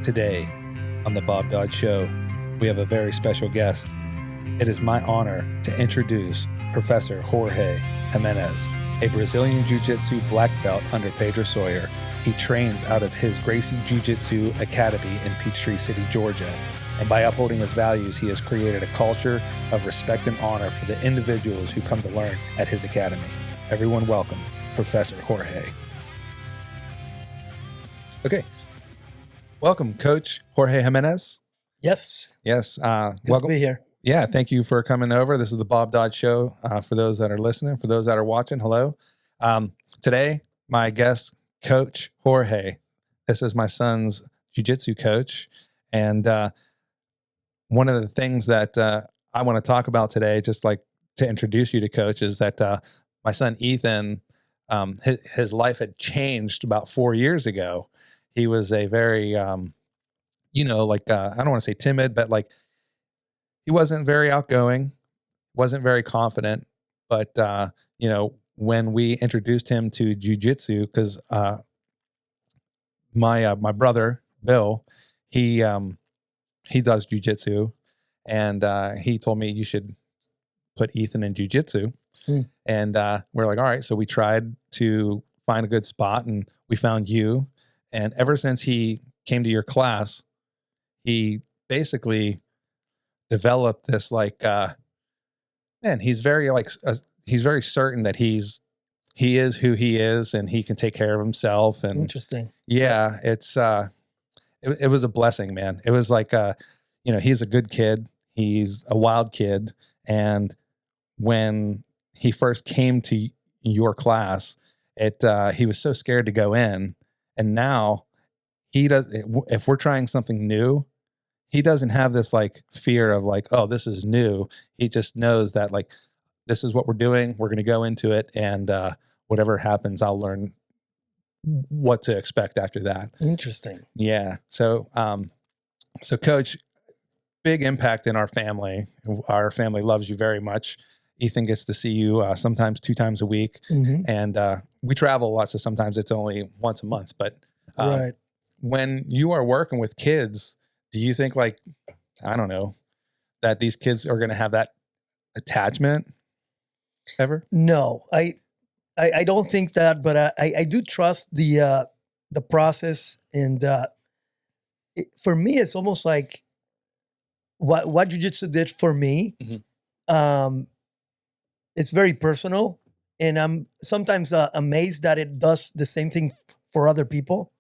Today, on the Bob Dodd Show, we have a very special guest. It is my honor to introduce Professor Jorge Jimenez, a Brazilian Jiu-Jitsu black belt under Pedro Sauer. He trains out of his Gracie Jiu-Jitsu Academy in Peachtree City, Georgia. And by upholding his values, he has created a culture of respect and honor for the individuals who come to learn at his academy. Everyone welcome Professor Jorge. Okay. Welcome, Coach Jorge Jimenez. Yes. Yes. Good Welcome. to be here. Yeah. Thank you for coming over. This is the Bob Dodd Show. For those that are listening, for those that are watching, hello. Today, my guest, Coach Jorge. This is my son's jiu-jitsu coach. And one of the things that I want to talk about today, just like to introduce you to Coach, is that my son, Ethan, his life had changed about 4 years ago. He was a very, I don't want to say timid, but like he wasn't very outgoing, wasn't very confident. But, when we introduced him to jiu-jitsu, because my brother, Bill, he does jiu-jitsu, and he told me you should put Ethan in jiu-jitsu. And we're like, all right. So we tried to find a good spot, and we found you. And ever since he came to your class, he basically developed this he's very he's very certain that he is who he is, and he can take care of himself. And interesting. Yeah, it's it was a blessing, man. It was like he's a good kid. He's a wild kid. And when he first came to your class, he was so scared to go in. And now if we're trying something new, he doesn't have this like fear of like, oh, this is new. He just knows that like, this is what we're doing. We're going to go into it. And whatever happens, I'll learn what to expect after that. Interesting. Yeah. So, Coach, big impact in our family. Our family loves you very much. Ethan gets to see you sometimes 2 times a week. Mm-hmm. And we travel a lot, so sometimes it's only once a month. But Right. When you are working with kids, do you think like, I don't know, that these kids are going to have that attachment ever? No, I don't think that, but I do trust the process. And for me, it's almost like what jiu-jitsu did for me. Mm-hmm. It's very personal, and I'm sometimes amazed that it does the same thing for other people.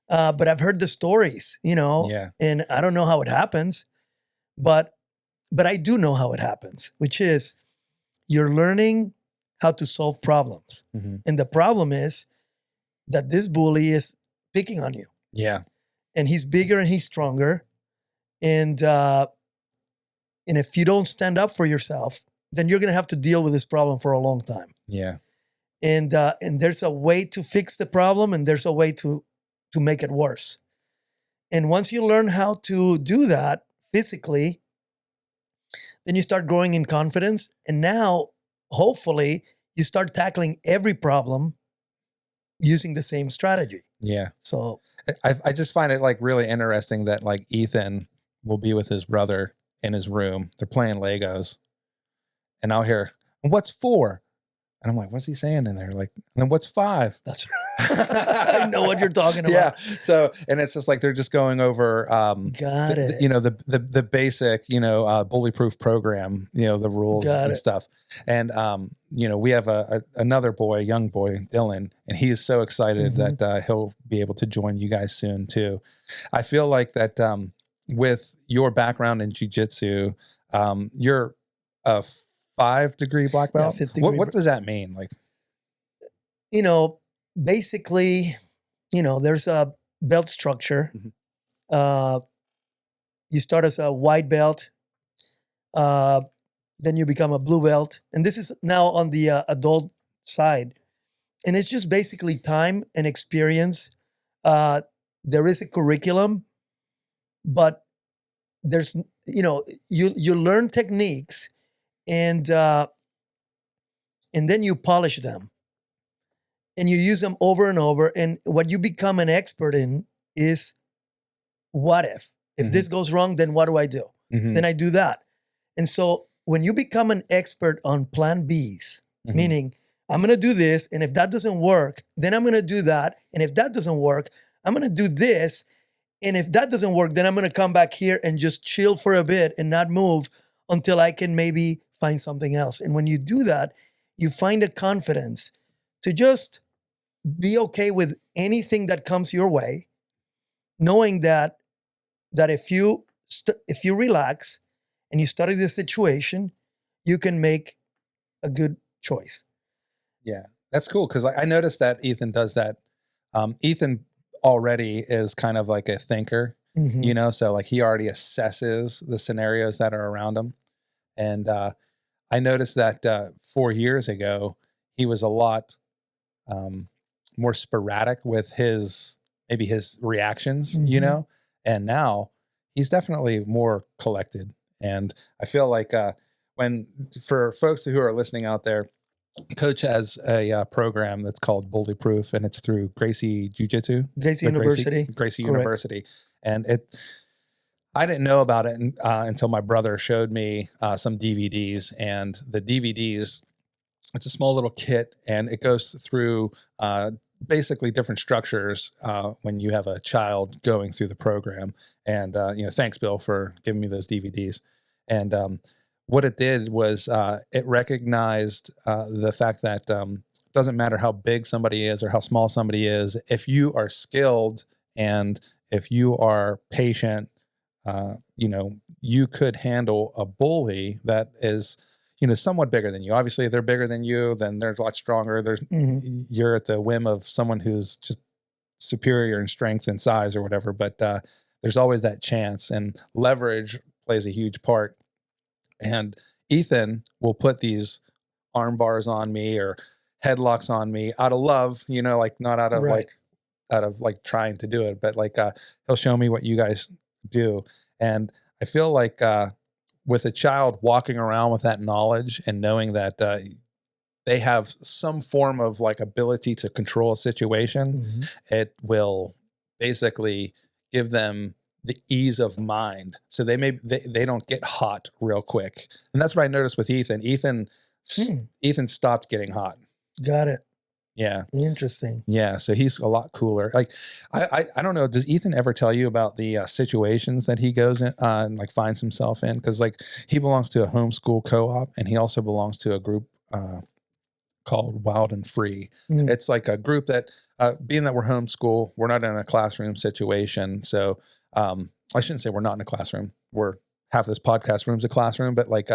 But I've heard the stories, Yeah. and I don't know how it happens, but I do know how it happens, which is you're learning how to solve problems. Mm-hmm. And the problem is that this bully is picking on you. Yeah. And he's bigger and he's stronger. And if you don't stand up for yourself, then you're going to have to deal with this problem for a long time. Yeah. And there's a way to fix the problem, and there's a way to make it worse. And once you learn how to do that physically, then you start growing in confidence. And now, hopefully, you start tackling every problem using the same strategy. Yeah. So I just find it like really interesting that like Ethan will be with his brother in his room. They're playing Legos. And I'll hear, what's 4? And I'm like, what's he saying in there? Like, and then what's 5? that's I know what you're talking about. Yeah. So, and it's just like, they're just going over, Got it. the basic, bully-proof program, the rules and stuff. And, we have another boy, a young boy, Dylan, and he is so excited that he'll be able to join you guys soon too. I feel like that with your background in jiu-jitsu, you're a 5-degree black belt. Yeah, 5th degree. What does that mean? Like, basically, there's a belt structure. Mm-hmm. You start as a white belt, then you become a blue belt. And this is now on the adult side. And it's just basically time and experience. There is a curriculum, but there's, you learn techniques, and then you polish them. And you use them over and over. And what you become an expert in is what if this goes wrong, then what do I do? Then I do that. And so when you become an expert on plan Bs, meaning I'm going to do this, and if that doesn't work, then I'm going to do that. And if that doesn't work, I'm going to do this. And if that doesn't work, then I'm going to come back here and just chill for a bit and not move until I can maybe find something else. And when you do that, you find a confidence to just be okay with anything that comes your way, knowing that if you relax and you study the situation, you can make a good choice. Yeah, that's cool, because I noticed that Ethan does that. Ethan already is kind of like a thinker, you know, so like he already assesses the scenarios that are around him. And I noticed that 4 years ago, he was a lot more sporadic with his reactions, you know, and now he's definitely more collected. And I feel like for folks who are listening out there, Coach has a program that's called Bully Proof, and it's through Gracie Jiu-Jitsu. Gracie University. Gracie University. And I didn't know about it until my brother showed me some DVDs. And the DVDs, it's a small little kit, and it goes through basically different structures when you have a child going through the program. And, thanks, Bill, for giving me those DVDs. And what it did was it recognized the fact that it doesn't matter how big somebody is or how small somebody is. If you are skilled and if you are patient, you could handle a bully that is, somewhat bigger than you. Obviously, if they're bigger than you, then they're a lot stronger. You're at the whim of someone who's just superior in strength and size or whatever. But there's always that chance, and leverage plays a huge part. And Ethan will put these arm bars on me or headlocks on me out of love, not out of like trying to do it, but like he'll show me what you guys do. And I feel like with a child walking around with that knowledge and knowing that they have some form of like ability to control a situation, it will basically give them the ease of mind. So they don't get hot real quick. And that's what I noticed with Ethan. Ethan stopped getting hot. Got it. Yeah. Interesting. Yeah. So he's a lot cooler. Like, I don't know. Does Ethan ever tell you about the situations that he goes in and like finds himself in? Cause like he belongs to a homeschool co-op, and he also belongs to a group called Wild and Free. It's like a group that, being that we're homeschool, we're not in a classroom situation. So, I shouldn't say we're not in a classroom. Half this podcast room's a classroom, but like,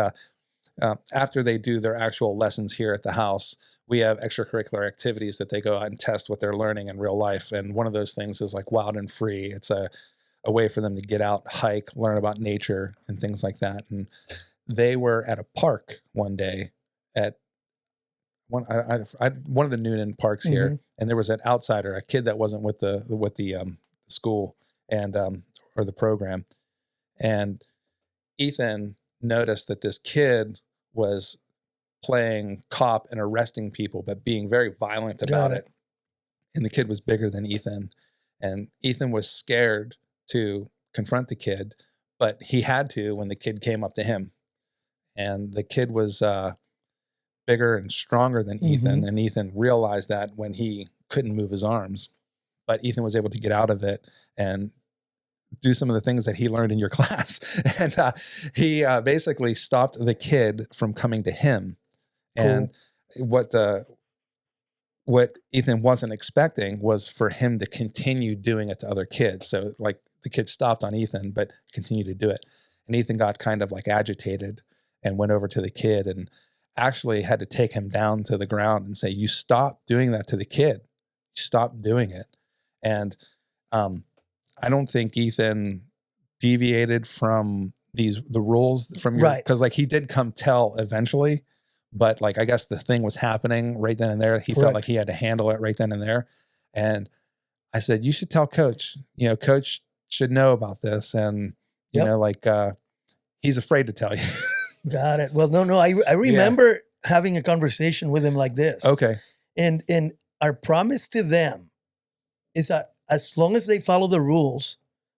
after they do their actual lessons here at the house, we have extracurricular activities that they go out and test what they're learning in real life. And one of those things is like Wild and Free. It's a way for them to get out, hike, learn about nature and things like that. And they were at a park one day at one of the Noonan parks here. And there was an outsider, a kid that wasn't with the school and, or the program. And Ethan noticed that this kid was playing cop and arresting people, but being very violent about it. And the kid was bigger than Ethan. And Ethan was scared to confront the kid, but he had to when the kid came up to him. And the kid was bigger and stronger than Ethan. And Ethan realized that when he couldn't move his arms, but Ethan was able to get out of it and do some of the things that he learned in your class. And he basically stopped the kid from coming to him. Cool. And what Ethan wasn't expecting was for him to continue doing it to other kids. So like the kid stopped on Ethan, but continued to do it. And Ethan got kind of like agitated and went over to the kid and actually had to take him down to the ground and say, "You stop doing that to the kid. Stop doing it." And I don't think Ethan deviated from the rules from your, because like he did come tell eventually, but like I guess the thing was happening right then and there. He felt like he had to handle it right then and there. And I said, "You should tell Coach. Coach should know about this." And he's afraid to tell you. Got it. Well, no. I remember having a conversation with him like this. Okay. And our promise to them is that as long as they follow the rules,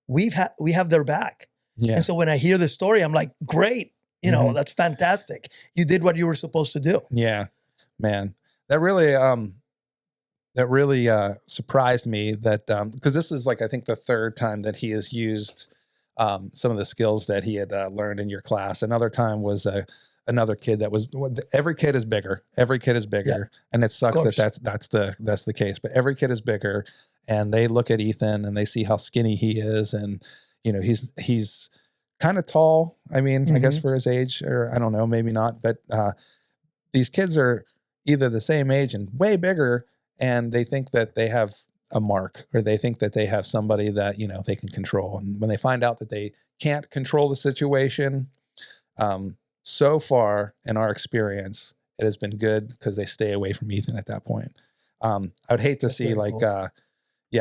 we have their back. Yeah. And so when I hear the story, I'm like, great, that's fantastic. You did what you were supposed to do. Yeah, man, that really surprised me that, because this is like, I think the third time that he has used some of the skills that he had learned in your class. Another time was another kid that was, every kid is bigger. Every kid is bigger. Yeah. And it sucks that that's the case, but every kid is bigger, and they look at Ethan and they see how skinny he is. And, he's kind of tall. I mean, I guess for his age, or I don't know, maybe not, but these kids are either the same age and way bigger, and they think that they have a mark, or they think that they have somebody that, they can control. And when they find out that they can't control the situation, so far in our experience, it has been good because they stay away from Ethan at that point. I would hate to see cool.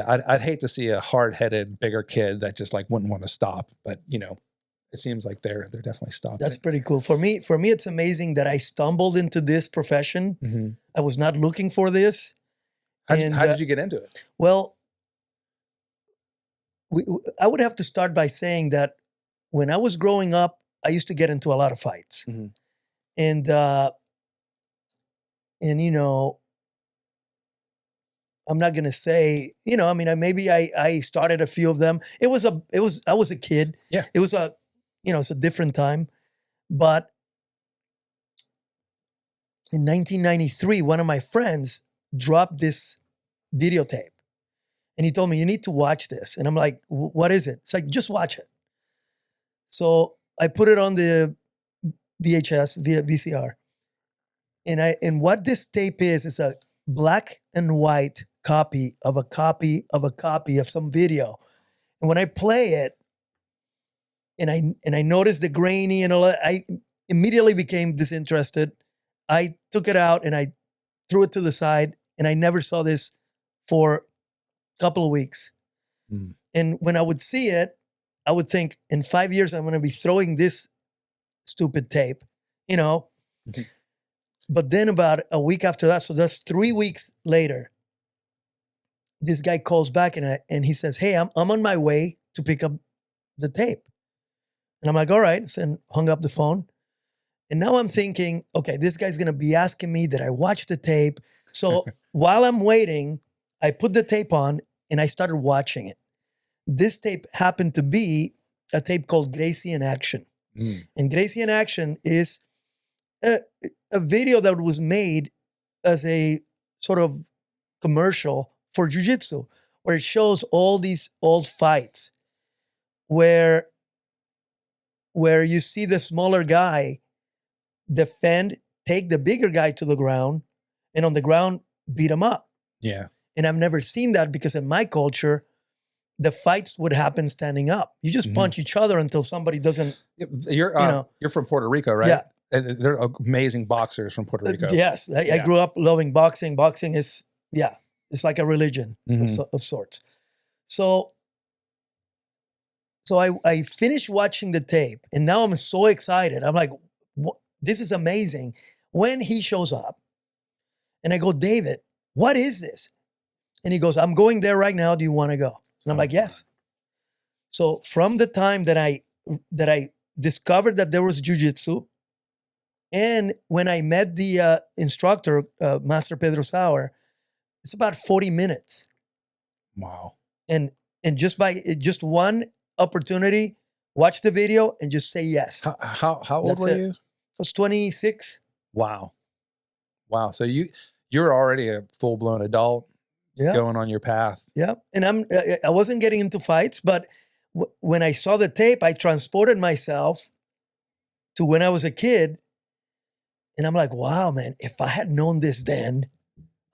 I'd hate to see a hard-headed bigger kid that just like wouldn't want to stop, but it seems like they're definitely stopping. That's pretty cool. For me, it's amazing that I stumbled into this profession. Mm-hmm. I was not looking for this. How did you get into it? Well, I would have to start by saying that when I was growing up, I used to get into a lot of fights. Mm-hmm. And I'm not going to say, maybe I started a few of them. I was a kid. Yeah. It was it's a different time. But in 1993, one of my friends dropped this videotape, and he told me, you need to watch this. And I'm like, what is it? It's like, just watch it. So I put it on the VCR. And what this tape is a black and white copy of a copy of some video. And when I play it, and I noticed the grainy and all that, I immediately became disinterested. I took it out and I threw it to the side, and I never saw this for a couple of weeks. Mm. And when I would see it, I would think, in 5 years, I'm going to be throwing this stupid tape, Mm-hmm. But then about a week after that, so that's 3 weeks later, this guy calls back and he says, hey, I'm on my way to pick up the tape. And I'm like, all right. And hung up the phone. And now I'm thinking, okay, this guy's going to be asking me that I watch the tape. So while I'm waiting, I put the tape on and I started watching it. This tape happened to be a tape called Gracie in Action. Mm. And Gracie in Action is a video that was made as a sort of commercial for jiu-jitsu, where it shows all these old fights where you see the smaller guy defend, take the bigger guy to the ground, and on the ground beat him up. Yeah. And I've never seen that, because in my culture, the fights would happen standing up. You just punch each other until somebody doesn't. You're from Puerto Rico, right? Yeah. And they're amazing boxers from Puerto Rico. Yes. I grew up loving boxing. Boxing is, it's like a religion of sorts. So I finished watching the tape, and now I'm so excited. I'm like, this is amazing. When he shows up, and I go, David, what is this? And he goes, I'm going there right now. Do you want to go? And I'm like, yes. So from the time that I discovered that there was jiu-jitsu, and when I met the instructor, Master Pedro Sauer, it's about 40 minutes. Wow. And just by one opportunity, watch the video and just say yes. How old were you? I was 26. Wow. So you're already a full-blown adult. Yeah. Going on your path. Yeah. And I wasn't getting into fights, but when I saw the tape, I transported myself to when I was a kid. And I'm like, wow, man, if I had known this then,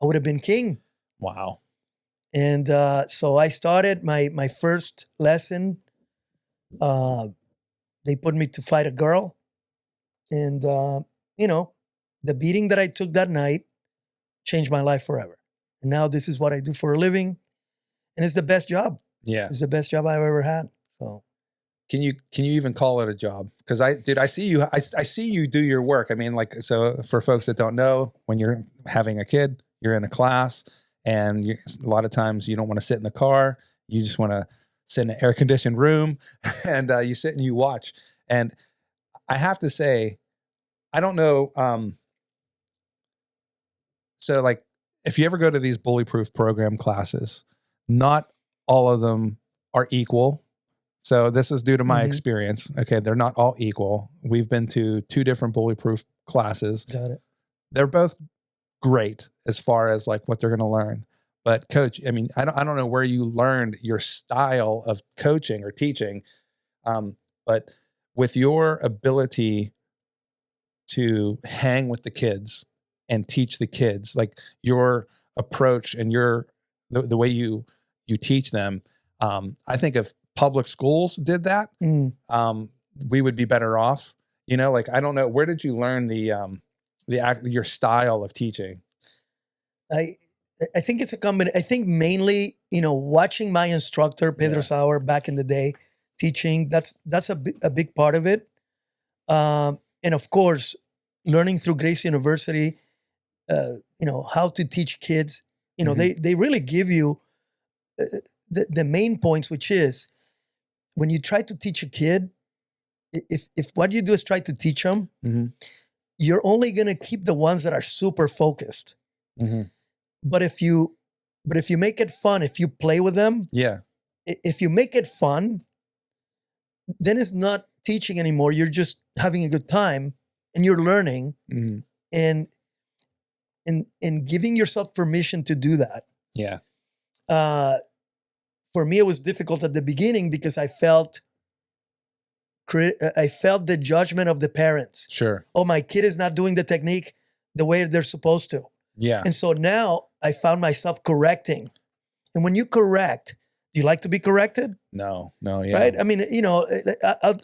I would have been king. Wow. And so I started my first lesson. They put me to fight a girl. And, the beating that I took that night changed my life forever. And now this is what I do for a living. And it's the best job. Yeah. It's the best job I've ever had. So can you even call it a job? Because I see you do your work. I mean, like, so for folks that don't know, when you're having a kid, you're in a class, and a lot of times you don't want to sit in the car. You just want to It's in an air conditioned room, and you sit and you watch. And I have to say, I don't know. So like, if you ever go to these bullyproof program classes, not all of them are equal. So this is due to my experience. Okay. They're not all equal. We've been to 2 different bullyproof classes. Got it. They're both great as far as like what they're going to learn. But coach, I mean, I don't know where you learned your style of coaching or teaching. But with your ability to hang with the kids and teach the kids, like your approach and the way you teach them, I think if public schools did that, we would be better off. You know, like, I don't know, where did you learn your style of teaching? I think it's a combination. I think mainly, watching my instructor, Pedro Sauer, back in the day, teaching, that's a big part of it. And of course, learning through Gracie University, how to teach kids. They really give you the main points, which is when you try to teach a kid, if what you do is try to teach them, you're only going to keep the ones that are super focused. But if you make it fun, if you play with them, if you make it fun, then it's not teaching anymore. You're just having a good time and you're learning and giving yourself permission to do that. Yeah. For me, it was difficult at the beginning because I felt the judgment of the parents. Sure. Oh, my kid is not doing the technique the way they're supposed to. Yeah. And so now I found myself correcting. And when you correct, do you like to be corrected? No. Yeah. Right? I mean,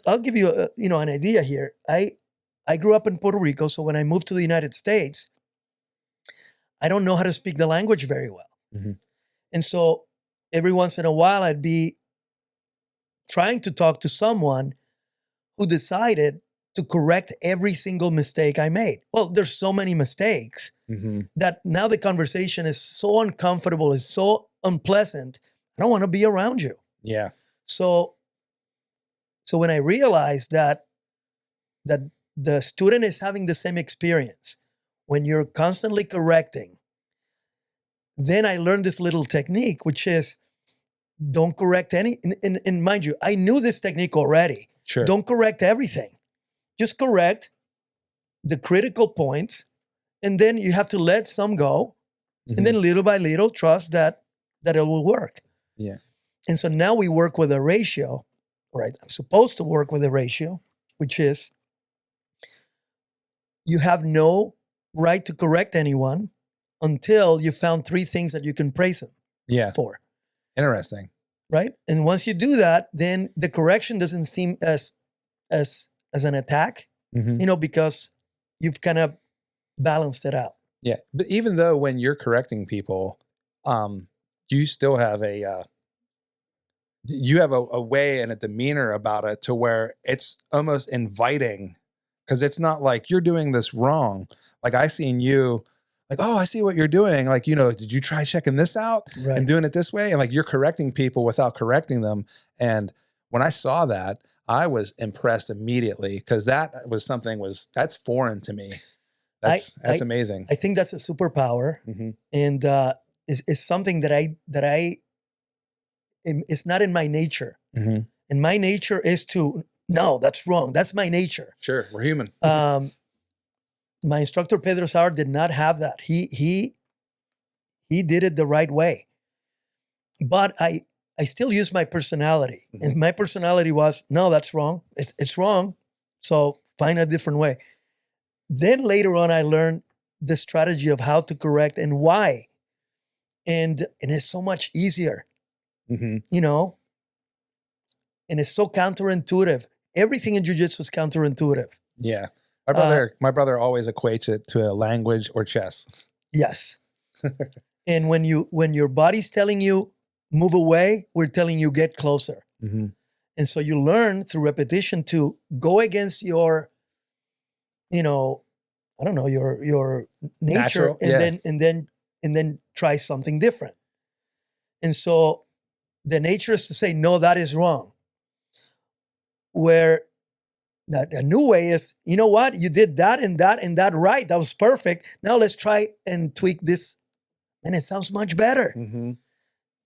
I'll give you an idea here. I grew up in Puerto Rico, so when I moved to the United States, I don't know how to speak the language very well. And so every once in a while, I'd be trying to talk to someone who decided to correct every single mistake I made. Well, there's so many mistakes that now the conversation is so uncomfortable, is so unpleasant. I don't want to be around you. Yeah. So when I realized that the student is having the same experience, when you're constantly correcting, then I learned this little technique, which is don't correct any, and mind you, I knew this technique already. Sure. Don't correct everything. Just correct the critical points, and then you have to let some go, and then little by little trust that it will work. Yeah. And so now we work with a ratio, right? I'm supposed to work with a ratio, which is you have no right to correct anyone until you found 3 things that you can praise them for. Interesting. Right? And once you do that, then the correction doesn't seem as an attack, because you've kind of balanced it out. Yeah. But even though when you're correcting people, you still have a way and a demeanor about it to where it's almost inviting, because it's not like you're doing this wrong. Like, I seen you like, oh, I see what you're doing. Like, did you try checking this out and doing it this way? And like, you're correcting people without correcting them. And when I saw that, I was impressed immediately, because that was that's foreign to me. That's amazing. I think that's a superpower, and it's something that it's not in my nature. And my nature is to, no, that's wrong. That's my nature. Sure, we're human. My instructor Pedro Sauer did not have that. He did it the right way, but I still use my personality, and my personality was, no, that's wrong. It's wrong. So find a different way. Then later on, I learned the strategy of how to correct and why. And it's so much easier, and it's so counterintuitive. Everything in jiu-jitsu is counterintuitive. Yeah. My brother always equates it to a language or chess. Yes. And when your body's telling you, move away, we're telling you, get closer. And so you learn through repetition to go against your, I don't know, your nature, and then try something different. And so the nature is to say, no, that is wrong. Where a new way is, you know what? You did that and that and that right. That was perfect. Now let's try and tweak this. And it sounds much better. Mm-hmm.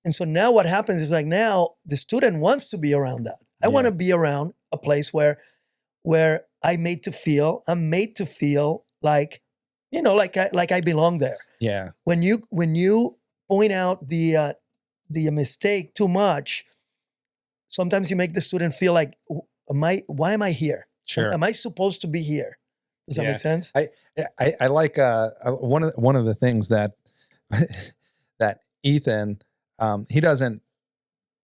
And so now what happens is like now the student wants to be around that. I want to be around a place where I'm made to feel like, like I belong there. Yeah. When you point out the mistake too much, sometimes you make the student feel like, why am I here? Sure. Am I supposed to be here? Does that make sense? I like one of the things that that Ethan, he doesn't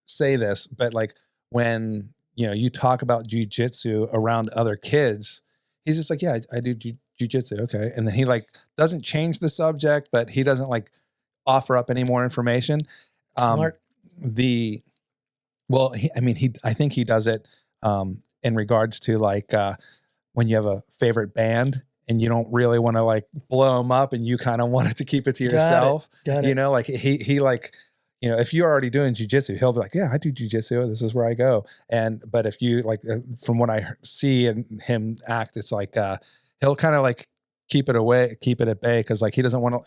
say this, but like when you talk about jiu-jitsu around other kids, he's just like, yeah, I do jiu-jitsu, okay, and then he like doesn't change the subject, but he doesn't like offer up any more information. Smart. I think he does it in regards to like when you have a favorite band and you don't really want to like blow them up and you kind of want it to keep it to yourself. Got it. Like he like, if you're already doing jiu-jitsu, he'll be like, yeah, I do jiu-jitsu. This is where I go. But if you like, from what I see and him act, it's like he'll kind of like keep it at bay, because like he doesn't want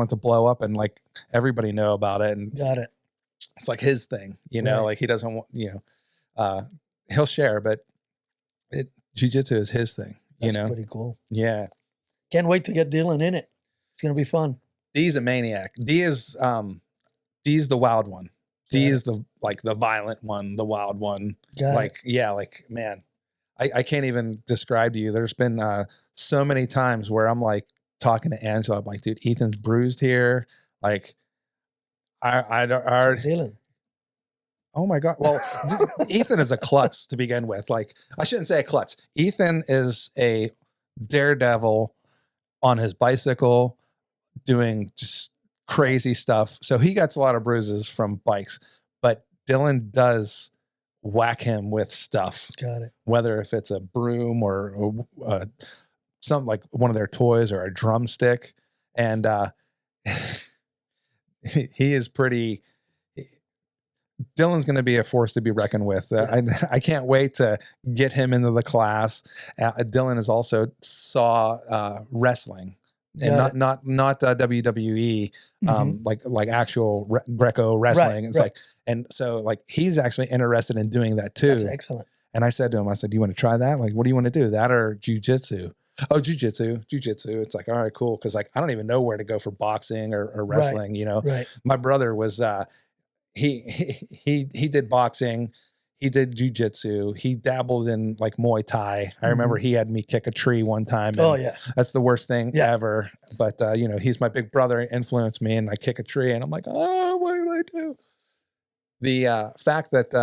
to blow up and like everybody know about it. And got it. It's like his thing, Right. like he doesn't want, he'll share, but jiu-jitsu is his thing. That's pretty cool. Yeah. Can't wait to get Dylan in it. It's gonna be fun. D's a maniac. D's the wild one. D is the violent one, the wild one. Got it. Man, I can't even describe to you. There's been so many times where I'm like talking to Angela. I'm like, dude, Ethan's bruised here. Like, I Dylan. Oh my God. Well, Ethan is a klutz to begin with. Like, I shouldn't say a klutz. Ethan is a daredevil on his bicycle doing just crazy stuff. So he gets a lot of bruises from bikes, but Dylan does whack him with stuff. Got it. Whether if it's a broom or something like one of their toys or a drumstick. And he is pretty... Dylan's going to be a force to be reckoned with. I can't wait to get him into the class. Dylan has also saw wrestling, and not WWE, like actual Greco wrestling. It's like, and so like he's actually interested in doing that too. That's excellent. And I said to him, do you want to try that? Like, what do you want to do? That or jiu-jitsu? Oh, jiu-jitsu. It's like, all right, cool. Cause like, I don't even know where to go for boxing or wrestling, Right. My brother was, he did boxing, he did jiu-jitsu, he dabbled in like Muay Thai. I remember he had me kick a tree one time. Oh yeah. That's the worst thing ever. But he's my big brother, influenced me, and I kick a tree and I'm like, oh, what did I do? The fact that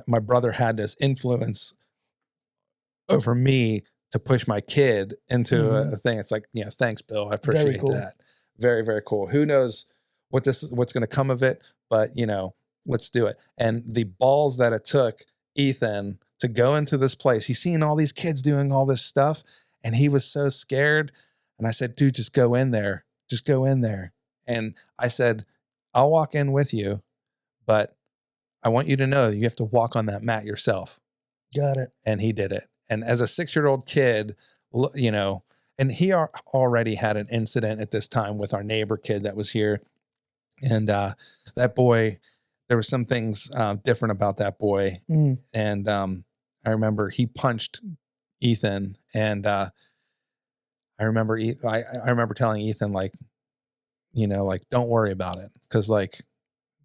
my brother had this influence over me to push my kid into a thing. It's like, thanks, Bill. I appreciate that. Very, very cool. Who knows what's going to come of it, but let's do it. And the balls that it took Ethan to go into this place, he's seen all these kids doing all this stuff and he was so scared. And I said, dude, just go in there. And I said, I'll walk in with you, but I want you to know you have to walk on that mat yourself. Got it. And he did it. And as a 6-year-old kid, and he already had an incident at this time with our neighbor kid that was here. And that boy, there were some things different about that boy. And I remember he punched Ethan. And I remember telling Ethan, like, don't worry about it. Cause like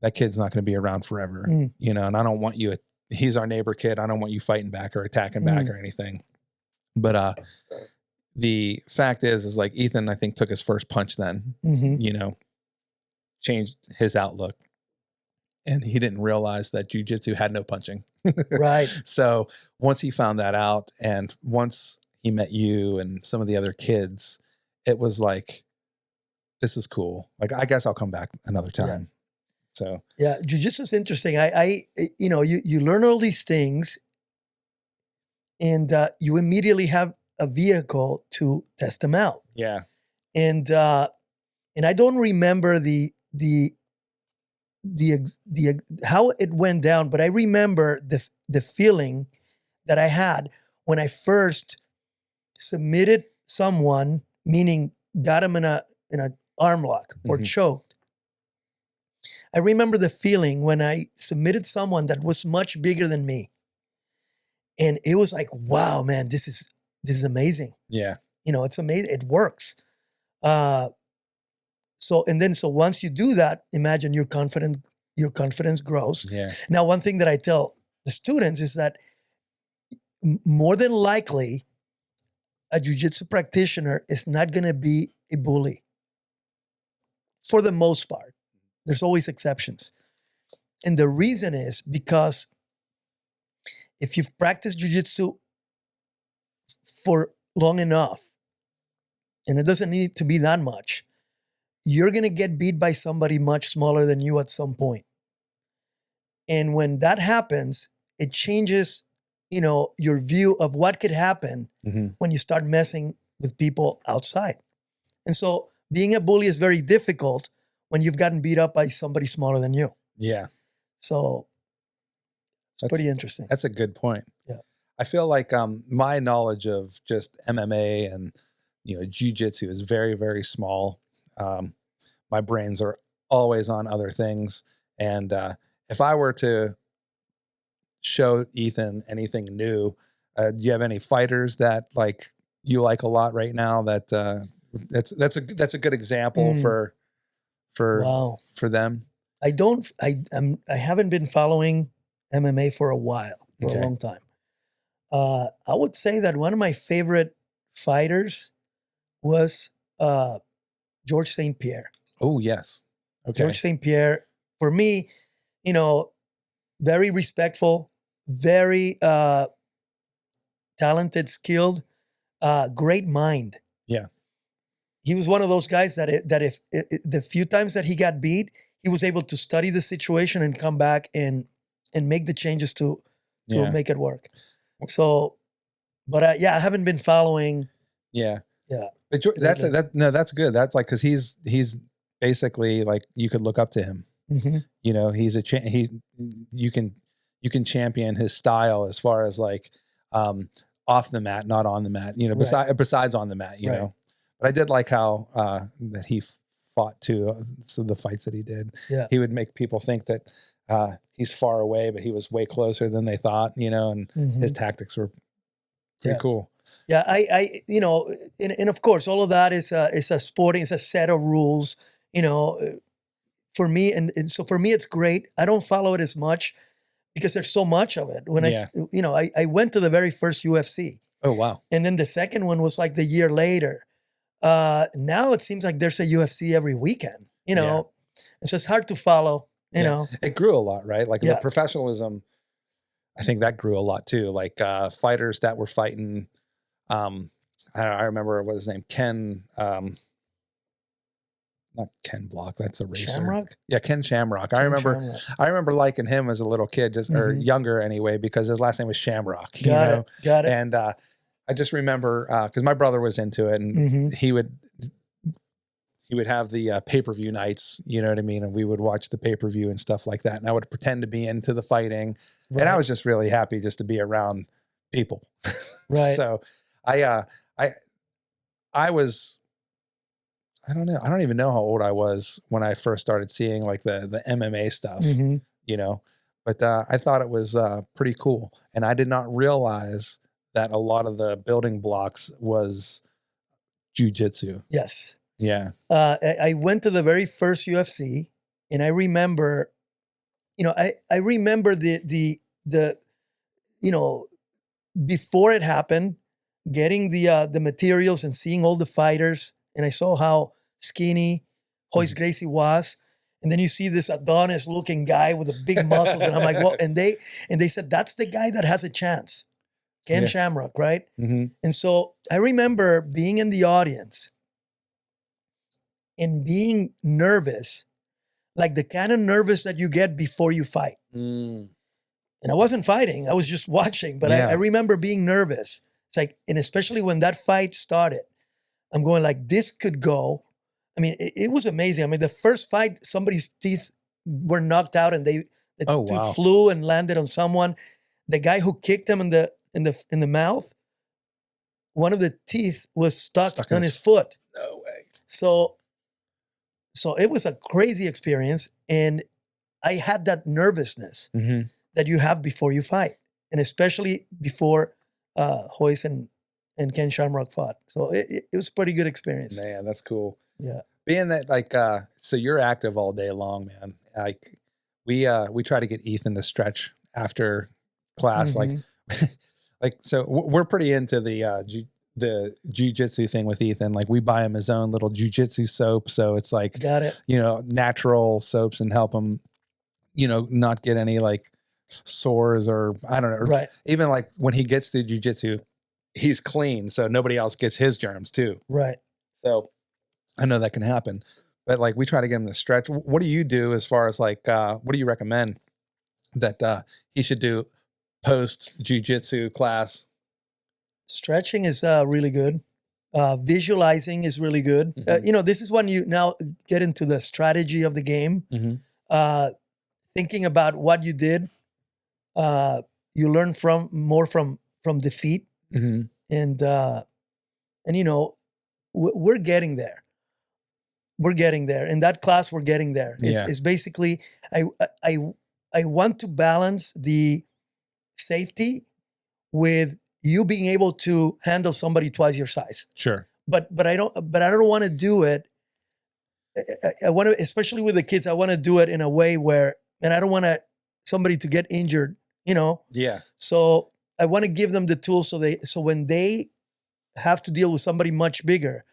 that kid's not going to be around forever, and I don't want you, he's our neighbor kid. I don't want you fighting back or attacking back or anything. But the fact is like Ethan, I think, took his first punch then, changed his outlook. And he didn't realize that jiu-jitsu had no punching. Right. So once he found that out, and once he met you and some of the other kids, it was like, this is cool. Like, I guess I'll come back another time. Yeah. So yeah, jiu-jitsu is interesting. You learn all these things, and you immediately have a vehicle to test them out. Yeah. And I don't remember the how it went down, but I remember the feeling that I had when I first submitted someone, meaning got him in a arm lock or choked. I remember the feeling when I submitted someone that was much bigger than me. And it was like, wow, man, this is amazing. Yeah. It's amazing. It works. So once you do that, imagine your confidence grows. Yeah. Now, one thing that I tell the students is that more than likely, a jiu-jitsu practitioner is not going to be a bully. For the most part. There's always exceptions. And the reason is because if you've practiced jiu-jitsu for long enough, and it doesn't need to be that much, you're going to get beat by somebody much smaller than you at some point. And when that happens, it changes, your view of what could happen when you start messing with people outside. And so being a bully is very difficult when you've gotten beat up by somebody smaller than you. Yeah. So it's pretty interesting. That's a good point. Yeah. I feel like my knowledge of just MMA and jiu-jitsu is very, very small. My brains are always on other things. And if I were to show Ethan anything new, do you have any fighters that you like a lot right now that that's a good example for them? I haven't been following MMA for a while, for a long time. I would say that one of my favorite fighters was George St. Pierre. Oh, yes. Okay. George St. Pierre, for me, very respectful, very talented, skilled, great mind. Yeah. He was one of those guys that if the few times that he got beat, he was able to study the situation and come back and make the changes to make it work. So, but I haven't been following. Yeah. Yeah. But that's good. That's because he's basically you could look up to him. Mm-hmm. He's you can champion his style as far as off the mat, not on the mat. Besides on the mat. You know. But I did like how that he fought too. So the fights that he did, he would make people think that he's far away, but he was way closer than they thought. And his tactics were pretty cool. Yeah, and of course, all of that is a sporting, it's a set of rules. For me, and so for me, it's great. I don't follow it as much because there's so much of it. When I went to the very first UFC. Oh wow! And then the second one was the year later. Now it seems like there's a UFC every weekend, it's just hard to follow, you know. It grew a lot, right? The professionalism, I think that grew a lot too. Fighters that were fighting, I remember what his name, Ken, not Ken Block. That's the racer. Shamrock? Yeah. Ken Shamrock. I remember liking him as a little kid, or younger anyway, because his last name was Shamrock. Got it. And, I just remember, cause my brother was into it and he would have the pay-per-view nights, you know what I mean? And we would watch the pay-per-view and stuff like that. And I would pretend to be into the fighting and I was just really happy just to be around people. Right. So I don't know. I don't even know how old I was when I first started seeing the MMA stuff, but I thought it was pretty cool. And I did not realize that a lot of the building blocks was jiu-jitsu. Yes. Yeah. I went to the very first UFC and I remember, I remember the before it happened, getting the materials and seeing all the fighters. And I saw how skinny Royce Gracie was. And then you see this Adonis looking guy with the big muscles. And I'm like, well, and they said, that's the guy that has a chance. Ken Shamrock, right? Mm-hmm. And so I remember being in the audience and being nervous, like the kind of nervous that you get before you fight. And I wasn't fighting. I was just watching. But I remember being nervous. It's and especially when that fight started, I'm going this could go. I mean, it was amazing. I mean, the first fight, somebody's teeth were knocked out, and the Oh, tooth wow. flew and landed on someone. The guy who kicked him in the mouth, one of the teeth was stuck in on his his foot. No way. So it was a crazy experience, and I had that nervousness Mm-hmm. that you have before you fight, and especially before Hoist and Ken Shamrock fought. So it was a pretty good experience. Man, that's cool. Yeah. Being that like so you're active all day long, man. Like we try to get Ethan to stretch after class. Mhm. Like so we're pretty into the jiu-jitsu thing with Ethan. Like we buy him his own little jiu-jitsu soap, so it's like, Got it. you know, natural soaps and help him, you know, not get any like sores or I don't know. Right. Even like when he gets to jiu-jitsu, he's clean, so nobody else gets his germs too. Right. So I know that can happen, but like we try to get him to stretch. What do you do as far as like, what do you recommend that he should do post jiu-jitsu class? Stretching is really good. Visualizing is really good. Mhm. You know, this is when you now get into the strategy of the game. Mm-hmm. Thinking about what you did. You learn more from defeat, Mm-hmm. and you know, we're getting there. We're getting there. In that class, we're getting there. Yeah. It's basically I want to balance the safety with you being able to handle somebody twice your size. Sure. But I don't want to do it. I want to, especially with the kids, I want to do it in a way where, and I don't want somebody to get injured, you know? Yeah. So I want to give them the tools so when they have to deal with somebody much bigger,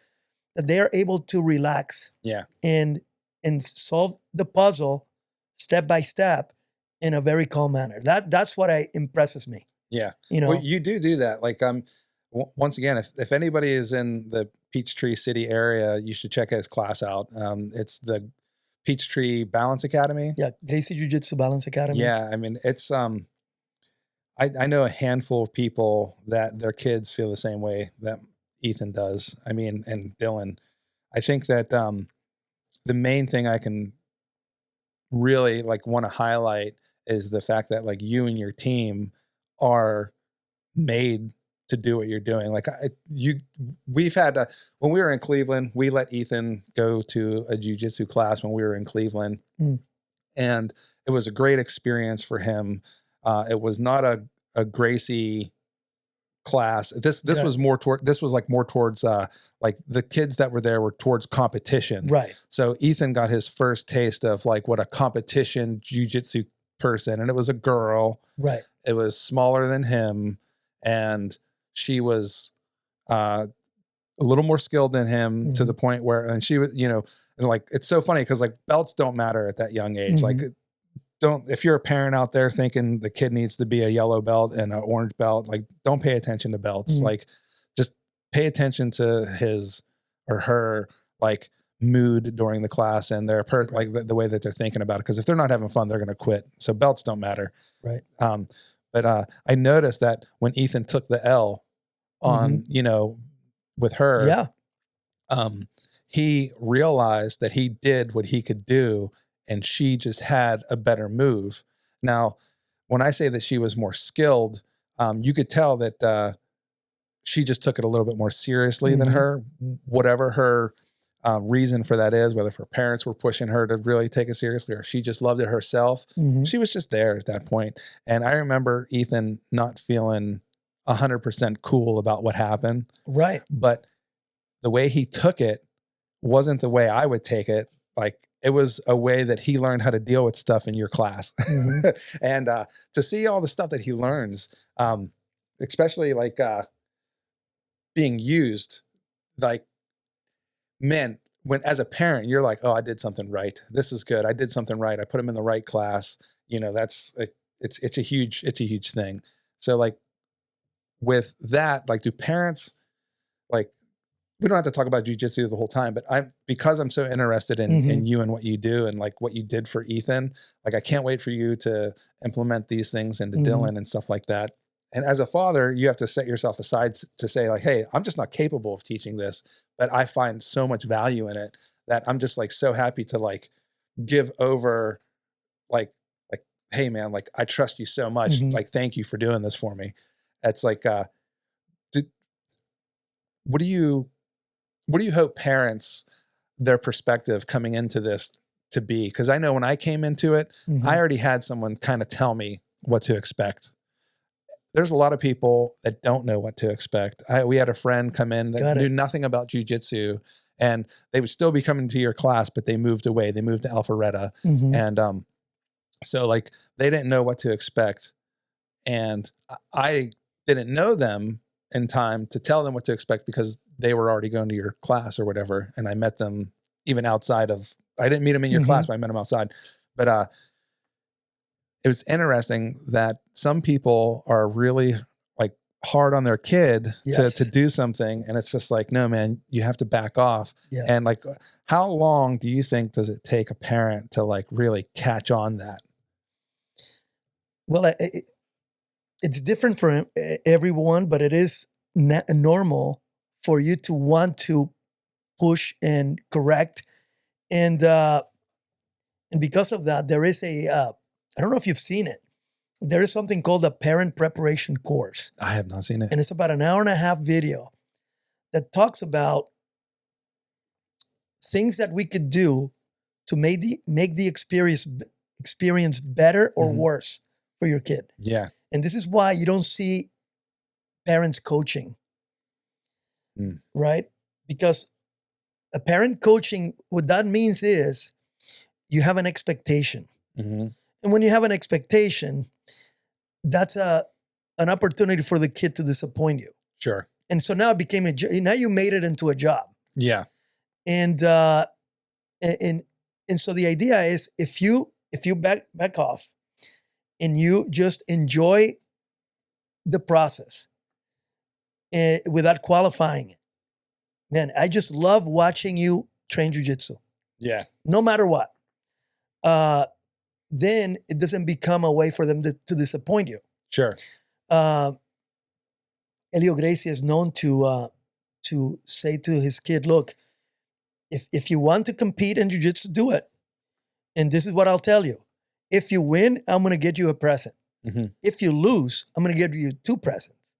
that they are able to relax. Yeah. And solve the puzzle step by step in a very calm manner. That's what impresses me. Yeah. You know, Well, you do that. Like, once again, if anybody is in the Peachtree City area, you should check his class out. It's the Peachtree Balance Academy. yeah, Gracie Jiu-Jitsu Balance Academy. Yeah. I mean, it's, I know a handful of people that their kids feel the same way that Ethan does. I mean, and Dylan. I think that, the main thing I can really like want to highlight is the fact that like you and your team are made to do what you're doing. Like we've had when we were in Cleveland, we let Ethan go to a jiu-jitsu class when we were in Cleveland. And it was a great experience for him. It was not a Gracie class. This was more towards like the kids that were there were towards competition. Right. So Ethan got his first taste of like what a competition jiu-jitsu person, and it was a girl. Right. It was smaller than him, and she was a little more skilled than him to the point where, and she was, you know, and like it's so funny because like belts don't matter at that young age. Like if you're a parent out there thinking the kid needs to be a yellow belt and an orange belt, like don't pay attention to belts. Like just pay attention to his or her like mood during the class and their like the way that they're thinking about it. Cause if they're not having fun, they're going to quit. So belts don't matter. Right. But I noticed that when Ethan took the L on, you know, with her, he realized that he did what he could do, and she just had a better move. Now, when I say that she was more skilled, you could tell that she just took it a little bit more seriously than her, whatever her reason for that is, whether if her parents were pushing her to really take it seriously or she just loved it herself. She was just there at that point. And I remember Ethan not feeling 100% cool about what happened. Right. But the way he took it wasn't the way I would take it. Like it was a way that he learned how to deal with stuff in your class. And to see all the stuff that he learns, especially like being used, like, man, when as a parent, you're like, oh, I did something right. This is good. I did something right. I put him in the right class. You know, it's a huge thing. So like with that, like do parents, like, we don't have to talk about jiu-jitsu the whole time, but because I'm so interested in you and what you do and like what you did for Ethan, like I can't wait for you to implement these things into Dylan and stuff like that. And as a father, you have to set yourself aside to say like, hey, I'm just not capable of teaching this, but I find so much value in it that I'm just like so happy to like give over like, hey man, like I trust you so much. Mhm. Like, thank you for doing this for me. It's like, what do you hope parents, their perspective coming into this to be? Because I know when I came into it, Mhm. I already had someone kind of tell me what to expect. There's a lot of people that don't know what to expect. We had a friend come in that knew nothing about jiu-jitsu, and they would still be coming to your class, but they moved away. They moved to Alpharetta. Mhm. And so like they didn't know what to expect. And I didn't know them in time to tell them what to expect because they were already going to your class or whatever. And I met them even outside of, I didn't meet them in your class, but I met them outside. But it was interesting that some people are really like hard on their kid to do something. And it's just like, no, man, you have to back off. Yeah. And like, how long do you think does it take a parent to like really catch on that? Well, it's different for everyone, but it is normal for you to want to push and correct. And because of that, there is I don't know if you've seen it. There is something called a parent preparation course. I have not seen it. And it's about an 1.5 hour video that talks about things that we could do to make the experience better or worse for your kid. Yeah. And this is why you don't see parents coaching, right? Because a parent coaching, what that means is you have an expectation. And when you have an expectation, that's an opportunity for the kid to disappoint you. Sure. And so now it became now you made it into a job. Yeah. And so the idea is if you back off and you just enjoy the process without qualifying it, man, I just love watching you train jiu-jitsu. Yeah. No matter what. Then it doesn't become a way for them to disappoint you. Sure. Elio Gracie is known to say to his kid, look, if you want to compete in jiu-jitsu, do it. And this is what I'll tell you. If you win, I'm going to get you a present. If you lose, I'm going to get you 2 presents.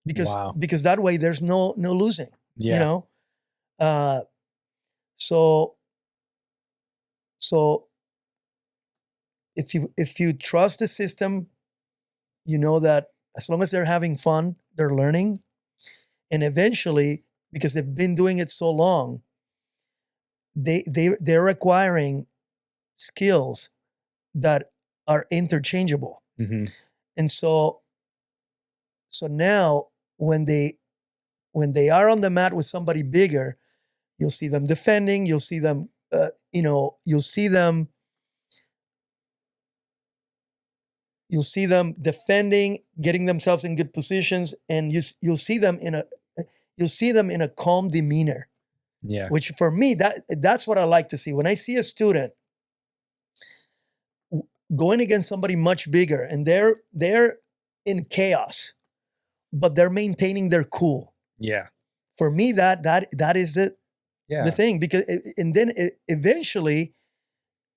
Because that way there's no losing. Yeah. You know? So if you trust the system, you know that as long as they're having fun, they're learning. And eventually, because they've been doing it so long, they're acquiring skills that are interchangeable. And so now when they are on the mat with somebody bigger, you'll see them defending, you'll see them defending, getting themselves in good positions, and you'll see them in a calm demeanor. Yeah. Which for me, that's what I like to see. When I see a student going against somebody much bigger and they're in chaos, but they're maintaining their cool. Yeah. For me, that is the thing, because and then eventually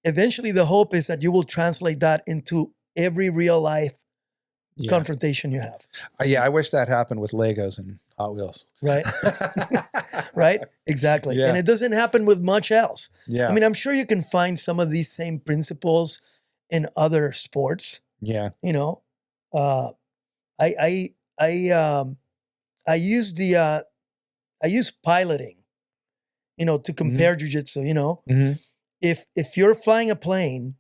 the hope is that you will translate that into every real life confrontation you have. Yeah, I wish that happened with Legos and Hot Wheels. Right. Right? Exactly. Yeah. And it doesn't happen with much else. Yeah. I mean, I'm sure you can find some of these same principles in other sports. Yeah. You know, I use piloting, to compare jiu-jitsu, If you're flying a plane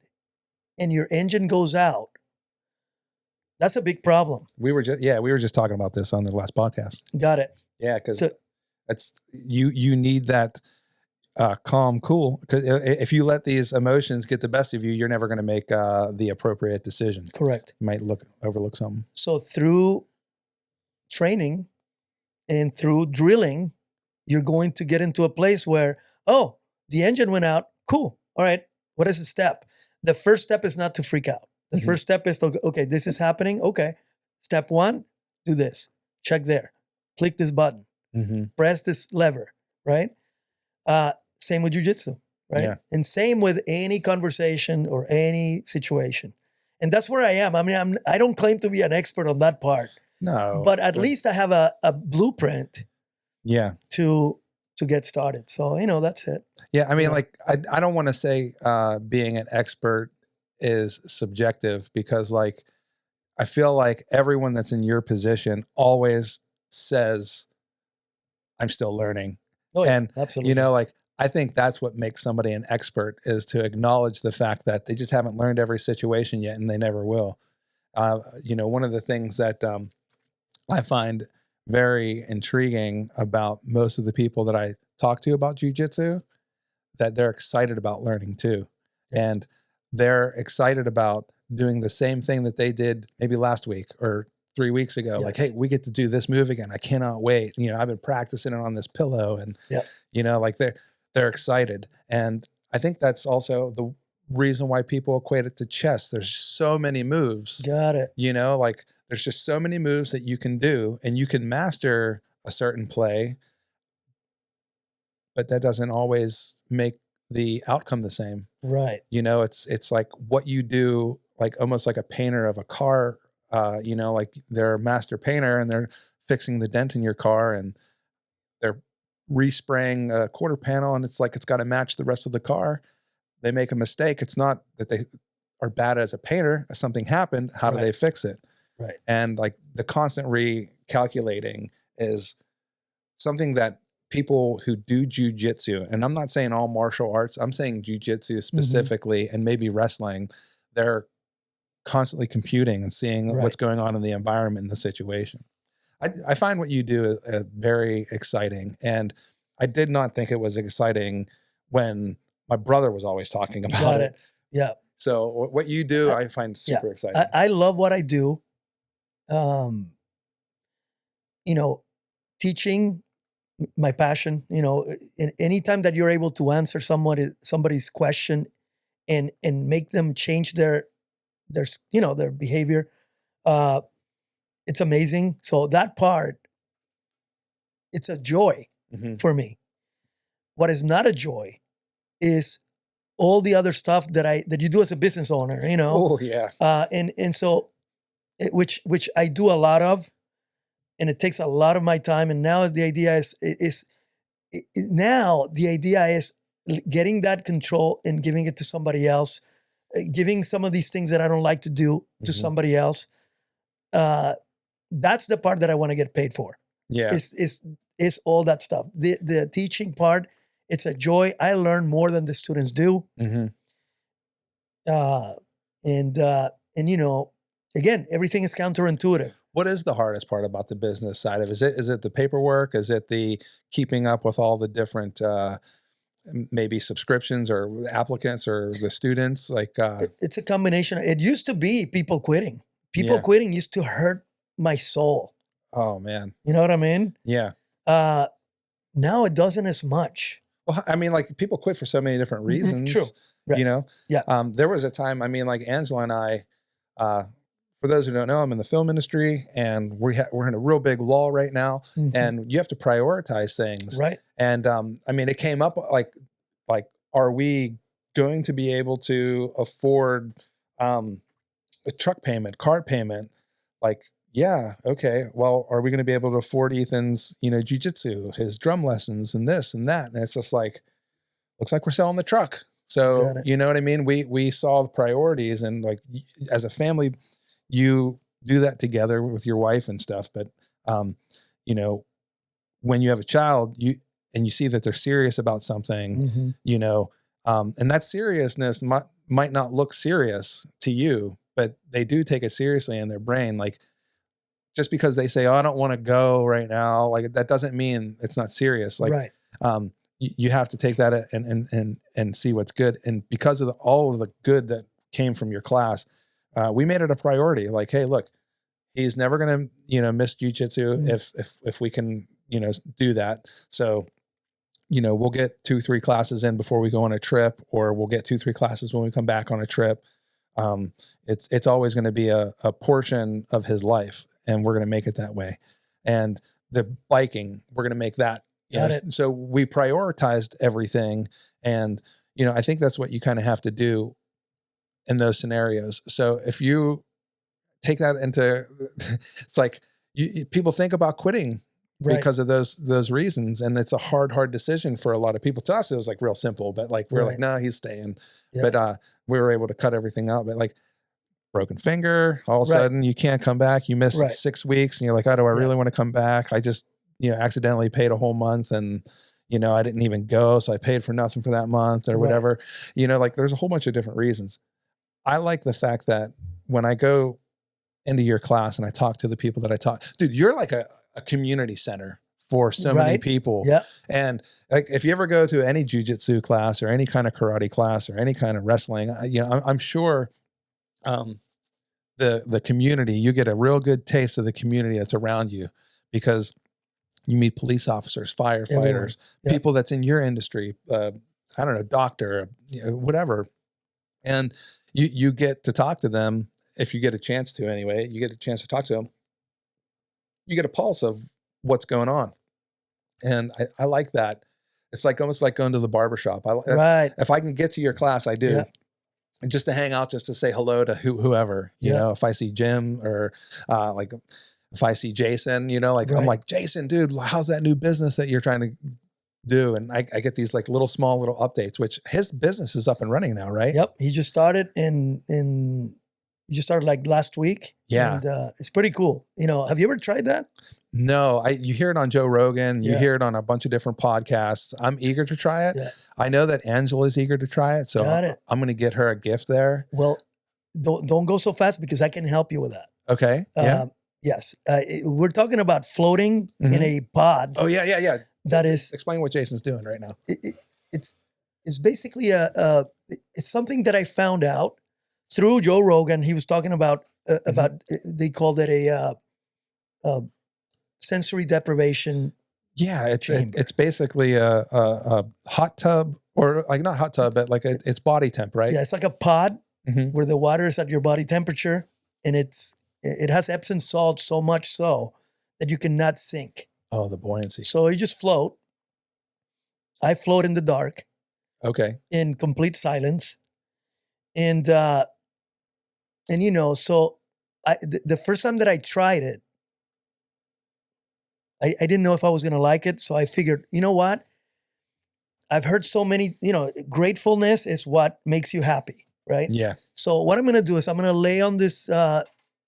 and your engine goes out, that's a big problem. We were just talking about this on the last podcast. Got it. Yeah, because it's you need that calm, cool. Because if you let these emotions get the best of you, you're never going to make the appropriate decision. Correct. You might overlook something. So through training and through drilling, you're going to get into a place where, oh, the engine went out. Cool. All right. What is the step? The first step is not to freak out. The first step is to, okay, this is happening. Okay. Step 1, do this. Check there. Click this button. Press this lever, right? Same with jiu-jitsu. right? Yeah. And same with any conversation or any situation. And that's where I am. I mean, I don't claim to be an expert on that part, No. but at least I have a blueprint Yeah. to get started. So, that's it. Yeah. I mean, Yeah. like, I don't want to say being an expert is subjective, because like, I feel like everyone that's in your position always says, I'm still learning. Oh, yeah, And, absolutely. like, I think that's what makes somebody an expert, is to acknowledge the fact that they just haven't learned every situation yet, and they never will. One of the things that I find very intriguing about most of the people that I talk to about jiu-jitsu, that they're excited about learning too. And they're excited about doing the same thing that they did maybe last week or 3 weeks ago. Yes. Like, hey, we get to do this move again. I cannot wait. I've been practicing it on this pillow, and, like they're excited. And I think that's also the reason why people equate it to chess. There's so many moves. Got it. Like there's just so many moves that you can do, and you can master a certain play, but that doesn't always make the outcome the same. Right. It's like what you do, like almost like a painter of a car, like they're a master painter and they're fixing the dent in your car, and they're respraying a quarter panel, and it's like, it's got to match the rest of the car. They make a mistake. It's not that they are bad as a painter. Something happened. How do they fix it? Right. And like the constant recalculating is something that people who do jiu-jitsu, and I'm not saying all martial arts, I'm saying jiu-jitsu specifically, and maybe wrestling, they're constantly computing and seeing what's going on in the environment, in the situation. I find what you do very exciting. And I did not think it was exciting when my brother was always talking about it. Yeah. So what you do, I find super exciting. I love what I do. Teaching, my passion, anytime that you're able to answer somebody's question and make them change their behavior, it's amazing. So that part, it's a joy for me. What is not a joy is all the other stuff that you do as a business owner, Oh yeah. And so, which I do a lot of, and it takes a lot of my time. And now the idea is getting that control and giving it to somebody else, giving some of these things that I don't like to do to somebody else. That's the part that I want to get paid for. Yeah. Is all that stuff. The teaching part, it's a joy. I learn more than the students do. Again, everything is counterintuitive. What is the hardest part about the business side of it? Is it the paperwork? Is it the keeping up with all the different maybe subscriptions or applicants or the students? Like it's a combination. It used to be people quitting. People quitting used to hurt my soul. Oh man. You know what I mean? Yeah. Now it doesn't as much. Well, I mean, like people quit for so many different reasons. True. Right. Yeah. There was a time, I mean, like Angela and I, for those who don't know, I'm in the film industry, and we're in a real big lull right now, and you have to prioritize things. Right. And I mean, it came up like, are we going to be able to afford a truck payment, car payment? Like, yeah, okay. Well, are we going to be able to afford Ethan's, jiu-jitsu, his drum lessons, and this and that? And it's just like, looks like we're selling the truck. So, you know what I mean? We saw the priorities, and like as a family, you do that together with your wife and stuff. But, when you have a child, you see that they're serious about something, and that seriousness might not look serious to you, but they do take it seriously in their brain. Like just because they say, "Oh, I don't want to go right now," like that doesn't mean it's not serious. Like, you have to take that and see what's good. And because of all of the good that came from your class, we made it a priority. Like, hey, look, he's never going to, miss jiu-jitsu if we can, do that. So, we'll get 2-3 classes in before we go on a trip, or we'll get 2-3 classes when we come back on a trip. It's always going to be a portion of his life, and we're going to make it that way. And the biking, we're going to make that. So we prioritized everything. And, I think that's what you kind of have to do in those scenarios. So if you take that into, it's like people think about quitting because of those reasons. And it's a hard decision for a lot of people. To us, it was like real simple, but like, we're like, no, he's staying. Yeah. But we were able to cut everything out. But like broken finger, all of a sudden you can't come back. You miss 6 weeks and you're like, oh, do I really want to come back? I just, accidentally paid a whole month and, I didn't even go. So I paid for nothing for that month or whatever, like there's a whole bunch of different reasons. I like the fact that when I go into your class and I talk to the people that I talk, dude, you're like a community center for so many people. Yeah. And like, if you ever go to any jiu-jitsu class or any kind of karate class or any kind of wrestling, I'm sure, the community, you get a real good taste of the community that's around you, because you meet police officers, firefighters, people that's in your industry, I don't know, doctor, whatever. And you get to talk to them. If you get a chance to anyway, you get a chance to talk to them. You get a pulse of what's going on. And I like that. It's like almost like going to the barbershop. If I can get to your class, I do. Yeah. And just to hang out, just to say hello to whoever, you know, if I see Jim or like if I see Jason, I'm like, Jason, dude, how's that new business that you're trying to do? And I get these like small little updates, which his business is up and running now, right? Yep. He just started like last week. Yeah. And it's pretty cool. Have you ever tried that? No, you hear it on Joe Rogan. You hear it on a bunch of different podcasts. I'm eager to try it. Yeah. I know that Angela's eager to try it. So I'm going to get her a gift there. Well, don't go so fast because I can help you with that. Okay. Yeah. Yes. We're talking about floating in a pod. Oh, yeah. That is. Explain what Jason's doing right now. It's basically it's something that I found out through Joe Rogan. He was talking about they called it a sensory deprivation. Yeah, it's basically a hot tub, or like not hot tub, but like it's body temp, right? Yeah, it's like a pod where the water is at your body temperature, and it has Epsom salt so much so that you cannot sink. Oh, the buoyancy. So you just float. I float in the dark. Okay. In complete silence, and so the first time that I tried it, I didn't know if I was going to like it. So I figured, you know what? I've heard so many, gratefulness is what makes you happy, right? Yeah. So what I'm going to do is I'm going to lay on this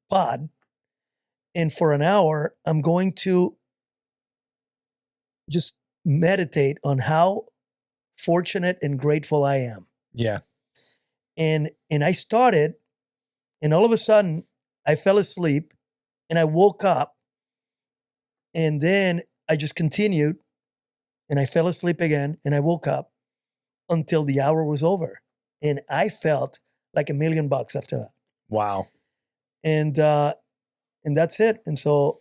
pod, and for an hour, I'm going to just meditate on how fortunate and grateful I am. Yeah. And I started, and all of a sudden, I fell asleep, and I woke up. And then I just continued, and I fell asleep again, and I woke up until the hour was over. And I felt like $1 million after that. Wow. And that's it. And so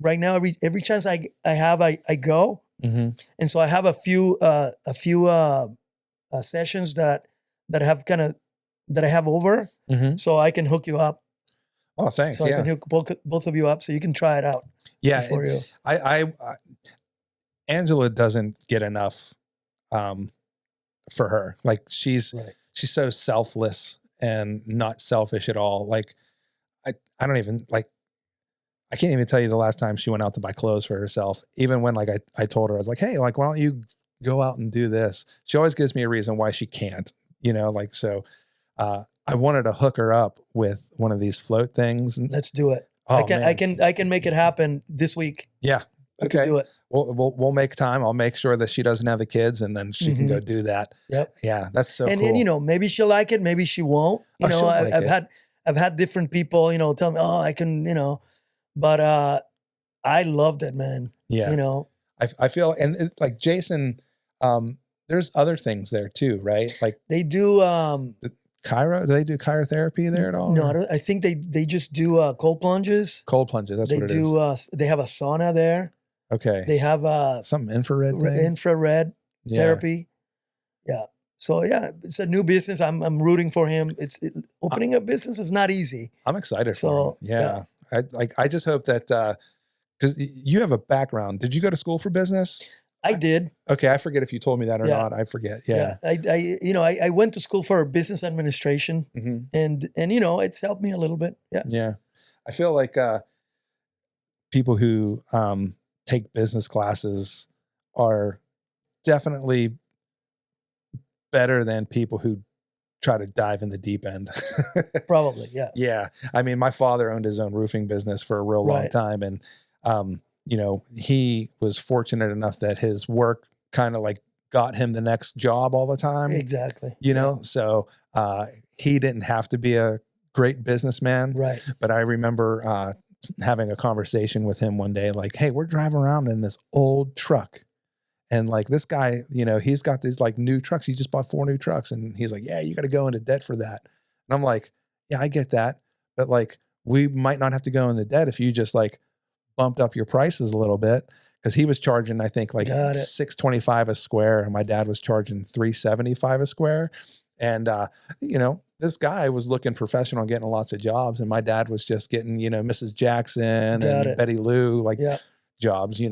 right now, every chance I have, I go. Mm-hmm. And so I have a few sessions that I have over, so I can hook you up. Oh, thanks. So I can hook both of you up so you can try it out. Yeah. I Angela doesn't get enough for her. Like she's so selfless and not selfish at all. Like I don't even I can't even tell you the last time she went out to buy clothes for herself. Even when I told her, I was like, hey, why don't you go out and do this? She always gives me a reason why she can't, so I wanted to hook her up with one of these float things. Let's do it. Oh, I can make it happen this week. Yeah. Okay. Do it. We'll make time. I'll make sure that she doesn't have the kids, and then she can go do that. Yep. Yeah. That's so cool. And maybe she'll like it. Maybe she won't. I've had different people, tell me, oh, I can, but I loved it, man. Yeah. I feel, and like Jason, there's other things there too, right? Like they do, do they do chirotherapy there at all? No, I think they just do cold plunges. Cold plunges, that's what it is. They have a sauna there. Okay. They have some infrared therapy. Yeah. So yeah, it's a new business. I'm rooting for him. Opening a business is not easy. I'm excited for him. Yeah. I just hope that because you have a background. Did you go to school for business? I did. Okay, I forget if you told me that or Yeah. not. I forget. Yeah. I went to school for business administration, hmm and it's helped me a little bit. Yeah. Yeah. I feel like people who take business classes are definitely better than people who try to dive in the deep end. Probably. Yeah. Yeah. I mean, my father owned his own roofing business for a real long Right. time. And, he was fortunate enough that his work kind of like got him the next job all the time, Exactly. so he didn't have to be a great businessman. Right. But I remember having a conversation with him one day, like, hey, we're driving around in this old truck. And like this guy, he's got these like new trucks. He just bought 4 new trucks. And he's like, yeah, you got to go into debt for that. And I'm like, yeah, I get that. But like, we might not have to go into debt if you just like bumped up your prices a little bit. Cause he was charging, I think like $625 a square. And my dad was charging $375 a square. And, this guy was looking professional, getting lots of jobs. And my dad was just getting, Mrs. Jackson and Betty Lou, like jobs, he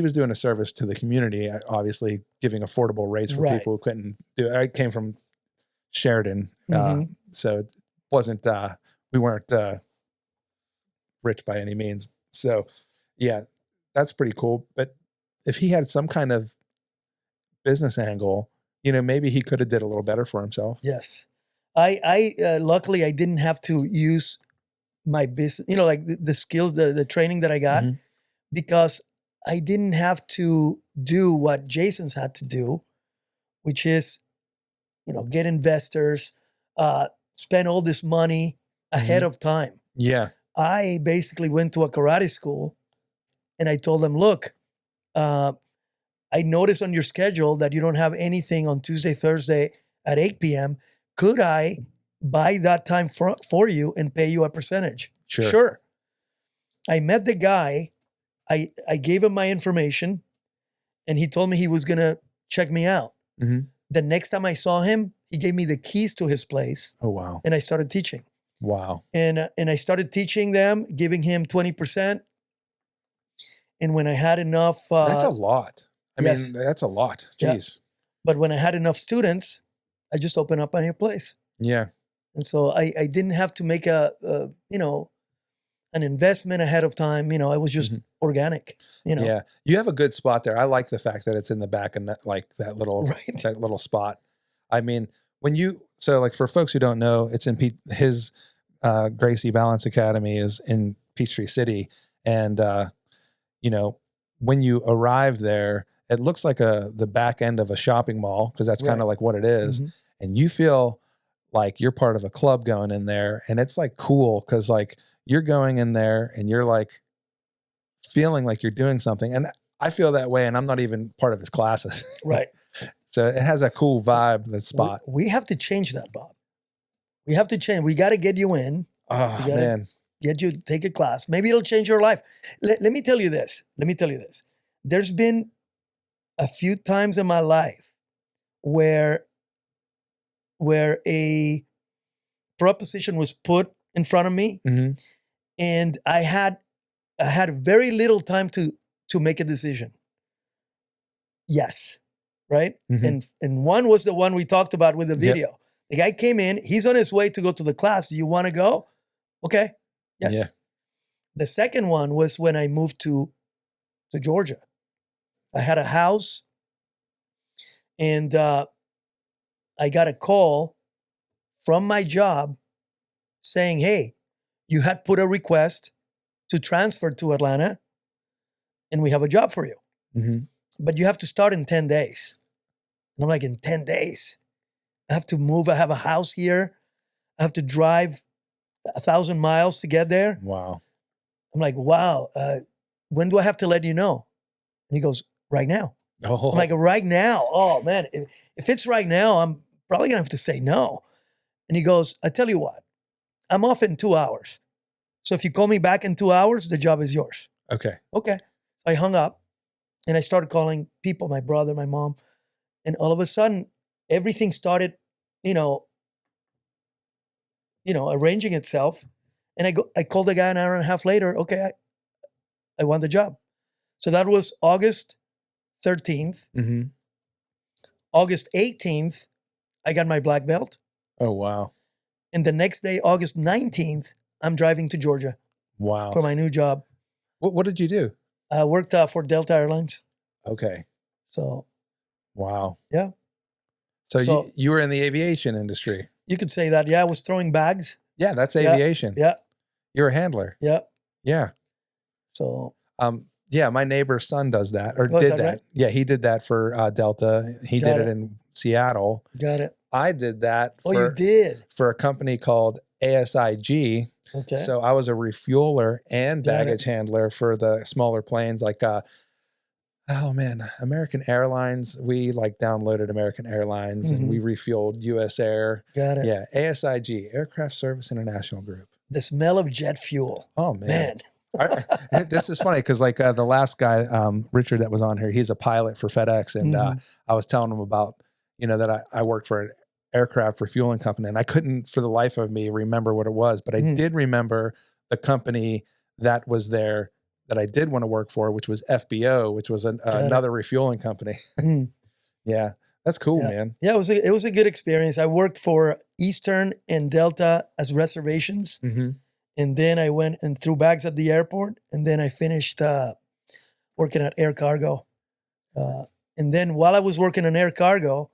was doing a service to the community, obviously giving affordable rates for people who couldn't do it. I came from Sheridan. So it wasn't, we weren't rich by any means. So yeah, that's pretty cool. But if he had some kind of business angle, maybe he could have did a little better for himself. Yes. I luckily I didn't have to use my business, like the skills, the training that I got, because I didn't have to do what Jason's had to do, which is, get investors, spend all this money ahead of time. Yeah. I basically went to a karate school and I told them, look, I noticed on your schedule that you don't have anything on Tuesday, Thursday at 8 p.m. Could I buy that time for you and pay you a percentage? Sure. I met the guy. I gave him my information and he told me he was going to check me out. The next time I saw him, he gave me the keys to his place. Oh, wow. And I started teaching. Wow. And I started teaching them, giving him 20%. And when I had enough... that's a lot. I mean, that's a lot. Jeez. Yeah. But when I had enough students, I just opened up my place. Yeah. And so I didn't have to make an investment ahead of time. It was just organic, Yeah. You have a good spot there. I like the fact that it's in the back and that little, that little spot. I mean, for folks who don't know, it's in his Gracie Balance Academy is in Peachtree City. And, when you arrive there, it looks like the back end of a shopping mall, because that's kind of like what it is. And you feel like you're part of a club going in there. And it's like cool because like you're going in there and you're like feeling like you're doing something. And I feel that way. And I'm not even part of his classes. Right. So it has a cool vibe, that spot. We have to change that, Bob. We have to change. We got to get you in. Oh, man. Get you, take a class. Maybe it'll change your life. Let me tell you this. There's been a few times in my life where a proposition was put in front of me, and I had very little time to make a decision. Yes, right? And one was the one we talked about with the video. Yep. The guy came in, he's on his way to go to the class. Do you want to go? Okay. Yes. Yeah. The second one was when I moved to Georgia. I had a house, and I got a call from my job saying, hey, you had put a request to transfer to Atlanta, and we have a job for you. But you have to start in 10 days. And I'm like, in 10 days? I have to move. I have a house here. I have to drive 1,000 miles to get there. Wow. I'm like, wow. When do I have to let you know? And he goes, right now. Oh. I'm like, right now? Oh, man. If it's right now, I'm probably going to have to say no. And he goes, I tell you what, I'm off in 2 hours. So if you call me back in 2 hours, the job is yours. Okay. Okay. So I hung up and I started calling people, my brother, my mom. And all of a sudden, everything started, arranging itself. And I called the guy an hour and a half later. Okay, I want the job. So that was August 13th. Mm-hmm. August 18th, I got my black belt. Oh, wow. And the next day, August 19th, I'm driving to Georgia Wow. for my new job. What did you do? I worked for Delta Airlines. Okay. So, Wow. yeah. So you were in the aviation industry. You could say that. Yeah, I was throwing bags. Yeah, that's aviation. Yeah. You're a handler. Yeah. Yeah. So. Yeah, my neighbor's son does that, or Oh, is did that. right? Yeah, he did that for Delta. He did it in Seattle. Got it. I did that You did? for a company called ASIG. Okay. So I was a refueler and baggage handler for the smaller planes like, American Airlines. We like downloaded American Airlines and we refueled US Air. Got it. Yeah, ASIG, Aircraft Service International Group. The smell of jet fuel. Oh, man. This is funny because like the last guy, Richard, that was on here, he's a pilot for FedEx. And I was telling him about, that I worked for an aircraft refueling company and I couldn't for the life of me remember what it was, but I did remember the company that was there that I did want to work for, which was FBO, which was another refueling company. Yeah, that's cool, man. Yeah, it was a good experience. I worked for Eastern and Delta as reservations. And then I went and threw bags at the airport. And then I finished working at Air Cargo. And then while I was working on Air Cargo,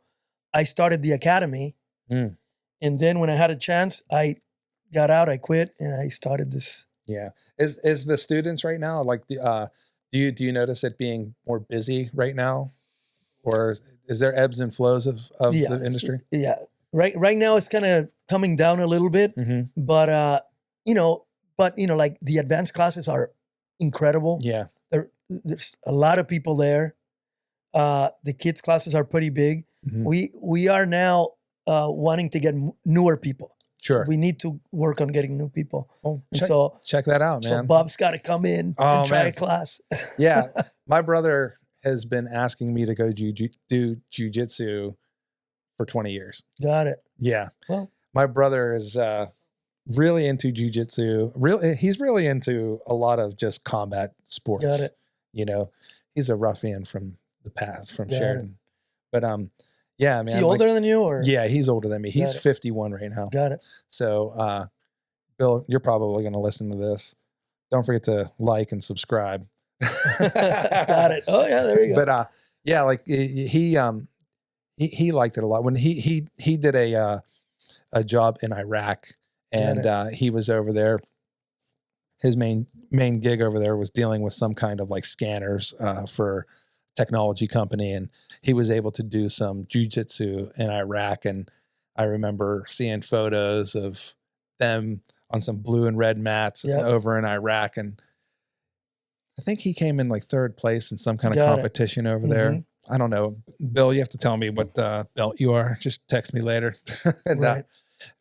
I started the academy. And then when I had a chance, I got out, I quit, and I started this. Yeah. Is the students right now, like, do you notice it being more busy right now? Or is there ebbs and flows of the industry? Yeah. Right now it's kind of coming down a little bit. But, like the advanced classes are incredible. Yeah. There's a lot of people there. The kids' classes are pretty big. We are now wanting to get newer people. Sure. We need to work on getting new people. Oh, check check that out, man. So Bob's got to come in and try a class. Yeah. My brother has been asking me to go do jiu-jitsu for 20 years. Got it. Yeah. Well, my brother is really into jiu-jitsu. He's really into a lot of just combat sports. Got it. He's a ruffian from the past, from Sheridan. But yeah, man. Is he older than you, or? Yeah, he's older than me. He's 51 right now. Got it. So, Bill, you're probably going to listen to this. Don't forget to like and subscribe. Got it. Oh yeah, there you go. But yeah, like he liked it a lot when he did a job in Iraq, and he was over there. His main gig over there was dealing with some kind of like scanners for technology company, and he was able to do some jiu-jitsu in Iraq. And I remember seeing photos of them on some blue and red mats over in Iraq. And I think he came in like third place in some kind of competition over there. I don't know. Bill, you have to tell me what belt you are. Just text me later. And,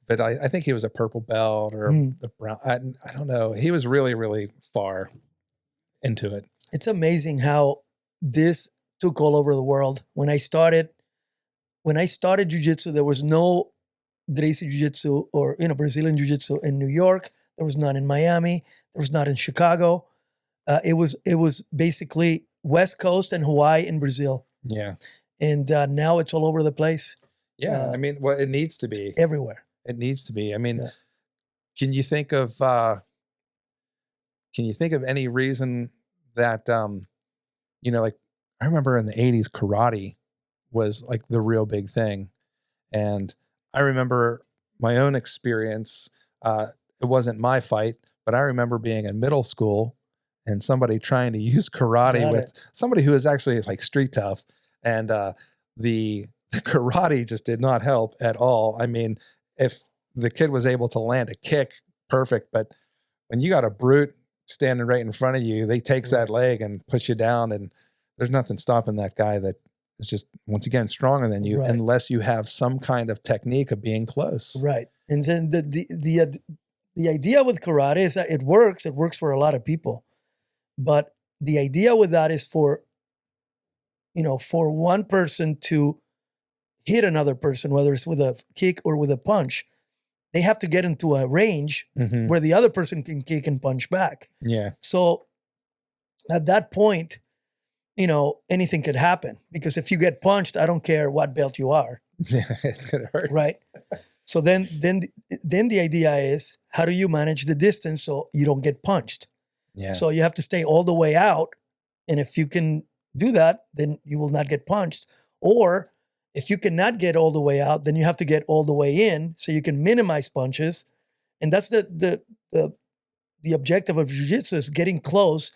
but I think he was a purple belt or a brown. I don't know. He was really, really far into it. It's amazing how this took all over the world. When I started jiu-jitsu, there was no Gracie Jiu-Jitsu or Brazilian Jiu-Jitsu in New York. There was none in Miami. There was none in Chicago. It was basically West Coast and Hawaii and Brazil. Yeah. And now it's all over the place. Yeah. I mean, well, it needs to be everywhere. It needs to be. I mean, can you think of any reason that, like I remember in the 80s, karate was like the real big thing. And I remember my own experience. It wasn't my fight, but I remember being in middle school and somebody trying to use karate with somebody who was actually like street tough. And the karate just did not help at all. I mean, if the kid was able to land a kick, perfect. But when you got a brute standing right in front of you, they takes that leg and push you down, and there's nothing stopping that guy that is just, once again, stronger than you, unless you have some kind of technique of being close. Right. And then the idea with karate is that it works for a lot of people. But the idea with that is for one person to hit another person, whether it's with a kick or with a punch, they have to get into a range where the other person can kick and punch back. Yeah. So at that point, anything could happen, because if you get punched, I don't care what belt you are. It's going to hurt. Right. So then the idea is, how do you manage the distance so you don't get punched? Yeah. So you have to stay all the way out. And if you can do that, then you will not get punched. Or if you cannot get all the way out, then you have to get all the way in so you can minimize punches. And that's the objective of jiu-jitsu, is getting close,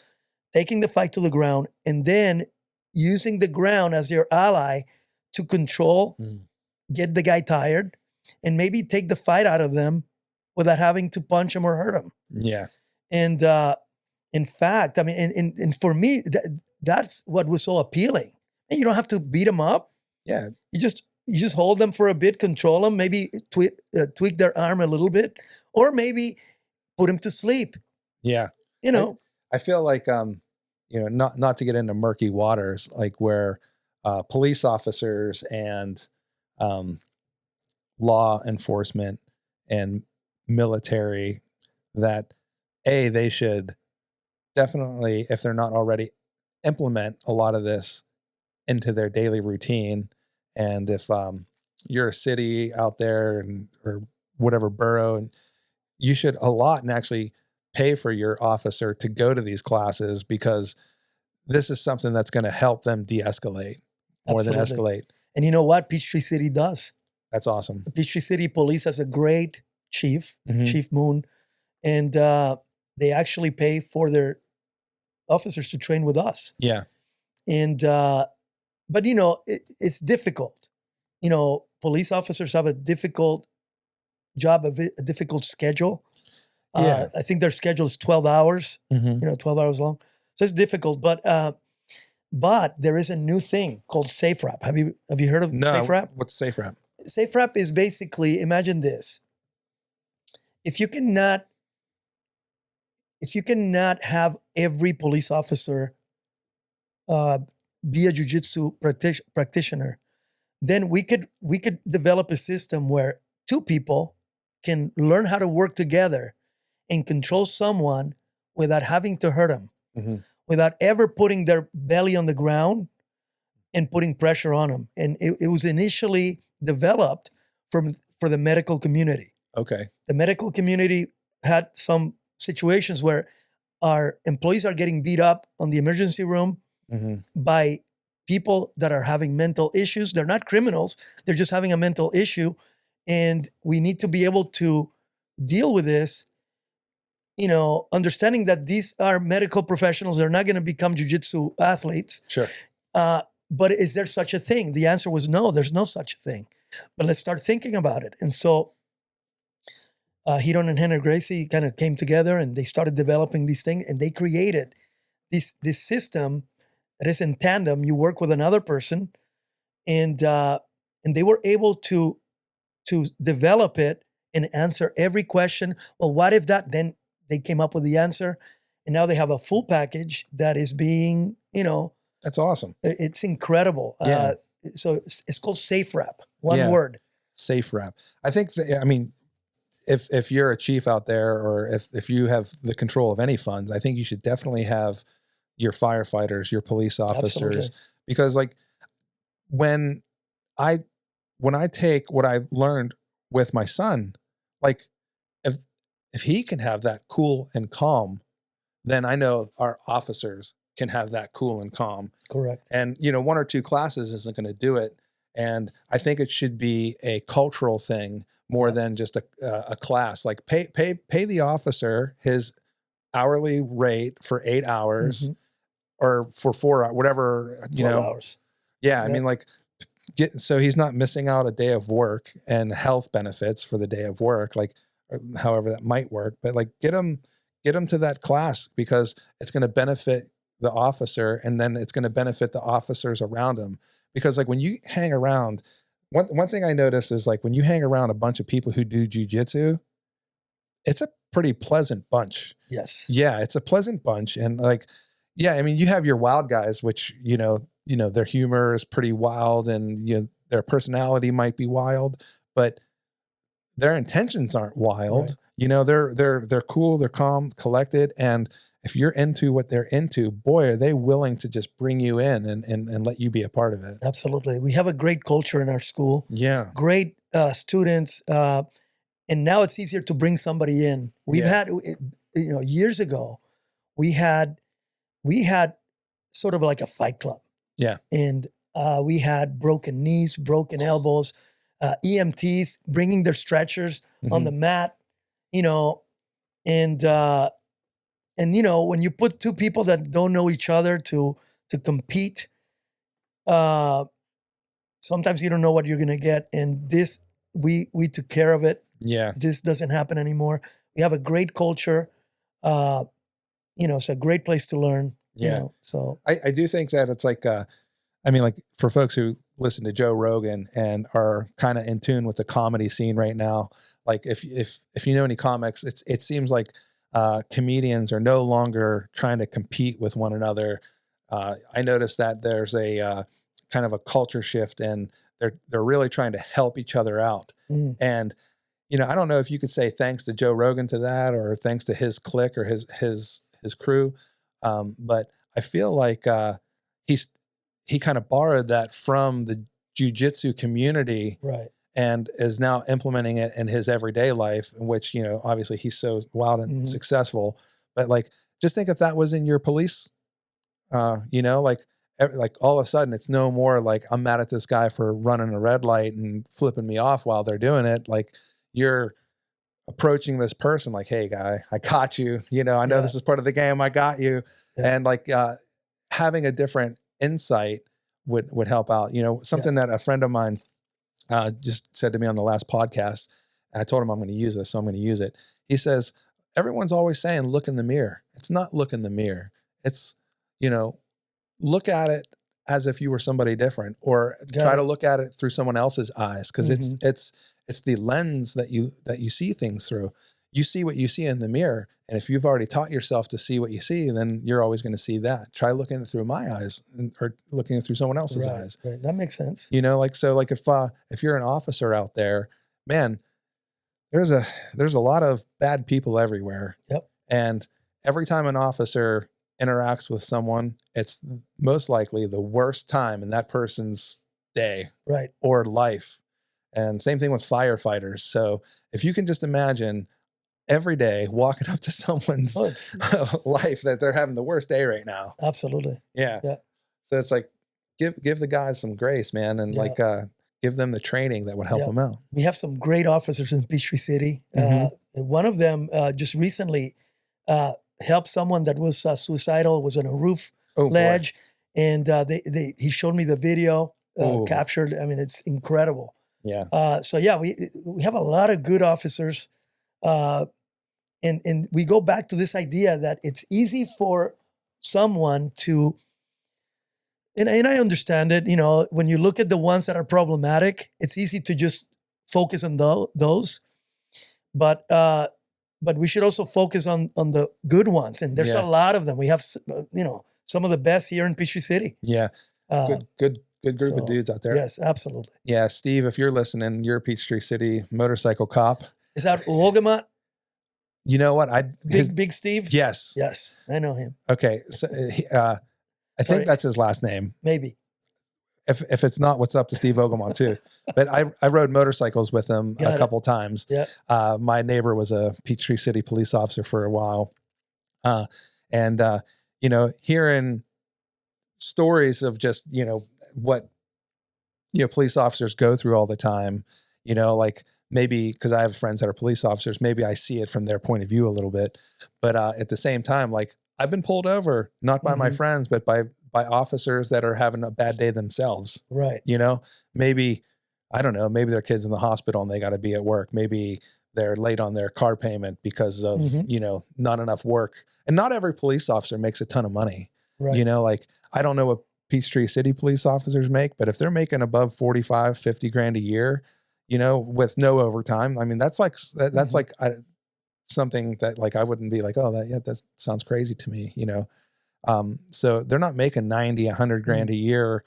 taking the fight to the ground, and then using the ground as your ally to control, get the guy tired, and maybe take the fight out of them without having to punch him or hurt him. Yeah. And in fact, I mean, and for me, that's what was so appealing. And you don't have to beat them up. Yeah. You just hold them for a bit, control them, maybe tweak their arm a little bit, or maybe put them to sleep. Yeah. I feel like, not to get into murky waters, like where police officers and law enforcement and military, that they should definitely, if they're not already, implement a lot of this into their daily routine. And if you're a city out there or whatever borough, and you should allot and actually pay for your officer to go to these classes, because this is something that's going to help them de-escalate more than escalate. And you know what? Peachtree City does. That's awesome. The Peachtree City Police has a great chief, Chief Moon, and they actually pay for their officers to train with us. Yeah. And, but it's difficult. Police officers have a difficult job, a difficult schedule. Yeah. I think their schedule is 12 hours, 12 hours long. So it's difficult, but there is a new thing called Safe Rap. Have you heard of Safe Rap? What's Safe Rap? Safe Rap is basically, imagine this. If you cannot have every police officer be a jiu-jitsu practitioner, then we could develop a system where two people can learn how to work together and control someone without having to hurt them, without ever putting their belly on the ground and putting pressure on them. And it was initially developed for the medical community. Okay. The medical community had some situations where our employees are getting beat up on the emergency room by people that are having mental issues. They're not criminals. They're just having a mental issue. And we need to be able to deal with this, understanding that these are medical professionals. They're not going to become jiu-jitsu athletes. Sure. But is there such a thing? The answer was no, there's no such thing. But let's start thinking about it. And so Hiron and Henry Gracie kind of came together and they started developing these things, and they created this system that is in tandem. You work with another person, and they were able to develop it and answer every question. Well, what if that? Then they came up with the answer, and now they have a full package that is being, That's awesome. It's incredible. Yeah. So it's called Safe Rap. One word. Safe Rap. I think if you're a chief out there, or if you have the control of any funds, I think you should definitely have your firefighters, your police officers, because like when I take what I've learned with my son, like if he can have that cool and calm, then I know our officers can have that cool and calm. Correct. And, one or two classes isn't going to do it. And I think it should be a cultural thing more than just a class. Like pay the officer his hourly rate for 8 hours or for 4 hours, whatever, 4 hours. Yeah. I mean, like so he's not missing out a day of work and health benefits for the day of work, like however that might work, but like get him to that class, because it's going to benefit the officer, and then it's going to benefit the officers around him. Because like when you hang around, one thing I notice is like when you hang around a bunch of people who do jiu-jitsu, it's a pretty pleasant bunch. Yes. Yeah, it's a pleasant bunch. And like, yeah, I mean, you have your wild guys, which, their humor is pretty wild, and their personality might be wild, but their intentions aren't wild. Right. You know, they're cool, they're calm, collected, and if you're into what they're into, boy, are they willing to just bring you in and let you be a part of it. Absolutely. We have a great culture in our school. Yeah. Great students. And now it's easier to bring somebody in. We've had, years ago, we had sort of like a fight club. Yeah. And we had broken knees, broken elbows, EMTs bringing their stretchers on the mat, and when you put two people that don't know each other to compete, sometimes you don't know what you're going to get. And this, we took care of it. Yeah. This doesn't happen anymore. We have a great culture. It's a great place to learn. Yeah. So I do think that it's like, like for folks who listen to Joe Rogan and are kind of in tune with the comedy scene right now, like if you know any comics, it seems like comedians are no longer trying to compete with one another. I noticed that there's a kind of a culture shift, and they're really trying to help each other out. And I don't know if you could say thanks to Joe Rogan to that, or thanks to his clique or his crew, but I feel like he kind of borrowed that from the jiu-jitsu community, right, and is now implementing it in his everyday life, in which, obviously he's so wild and successful. But like, just think if that was in your police, like all of a sudden it's no more like I'm mad at this guy for running a red light and flipping me off while they're doing it. Like, you're approaching this person like, hey guy, I got you, I know this is part of the game. I got you. Yeah. And like, having a different insight would help out. Something that a friend of mine just said to me on the last podcast, and I told him I'm going to use this, so I'm going to use it. He says, everyone's always saying, look in the mirror. It's not look in the mirror. It's, look at it as if you were somebody different, or try to look at it through someone else's eyes. Cause it's the lens that you see things through. You see what you see in the mirror. And if you've already taught yourself to see what you see, then you're always going to see that. Try looking it through my eyes, or looking through someone else's eyes. Right. That makes sense. If you're an officer out there, man, there's a lot of bad people everywhere. Yep. And every time an officer interacts with someone, it's most likely the worst time in that person's day, right, or life. And same thing with firefighters. So if you can just imagine every day walking up to someone's life that they're having the worst day right now. Absolutely. Yeah. So it's like, give the guys some grace, man. And give them the training that would help them out. We have some great officers in Peachtree City. One of them just recently helped someone that was suicidal, was on a roof ledge. Boy. And he showed me the video captured. I mean, it's incredible. Yeah. We have a lot of good officers. And we go back to this idea that it's easy for someone to, and I understand it, when you look at the ones that are problematic, it's easy to just focus on those, but we should also focus on the good ones. And there's a lot of them. We have, some of the best here in Peachtree City. Yeah. Good group of dudes out there. Yes, absolutely. Yeah. Steve, if you're listening, you're a Peachtree City motorcycle cop. Is that Wolgamut? You know what? Big Steve? Yes. Yes. I know him. Okay. So I think that's his last name. Maybe. If it's not, what's up to Steve Ogamont too. But I rode motorcycles with him a couple times. Yeah. My neighbor was a Peachtree City police officer for a while. Hearing stories of just, what, police officers go through all the time, like maybe because I have friends that are police officers, maybe I see it from their point of view a little bit. But at the same time, like, I've been pulled over, not by my friends, but by officers that are having a bad day themselves. Right. Maybe, I don't know, maybe their kid's in the hospital and they got to be at work. Maybe they're late on their car payment because of, not enough work. And not every police officer makes a ton of money. Right. Like, I don't know what Peachtree City police officers make, but if they're making above 45, 50 grand a year, with no overtime, I mean, that's like something that, like, I wouldn't be like, oh, that sounds crazy to me, so they're not making 90, 100 grand a year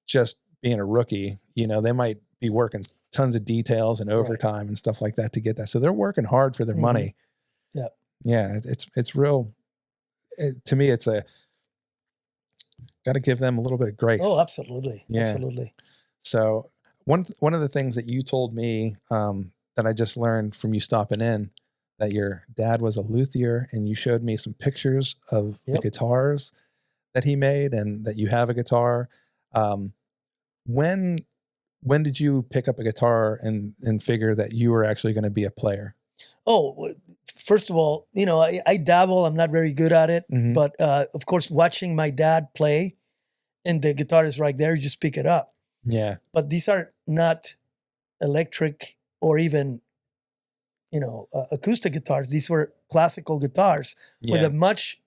just being a rookie. They might be working tons of details and overtime and stuff like that to get that. So they're working hard for their money. Yeah. Yeah. It's real. To me, it's got to give them a little bit of grace. Oh, absolutely. Yeah. Absolutely. So one of the things that you told me that I just learned from you stopping in, that your dad was a luthier, and you showed me some pictures of the guitars that he made, and that you have a guitar. When did you pick up a guitar and figure that you were actually going to be a player? Oh, first of all, I dabble. I'm not very good at it, but of course, watching my dad play, and the guitar is right there, you just pick it up. Yeah. But these are not electric or even, acoustic guitars. These were classical guitars with a much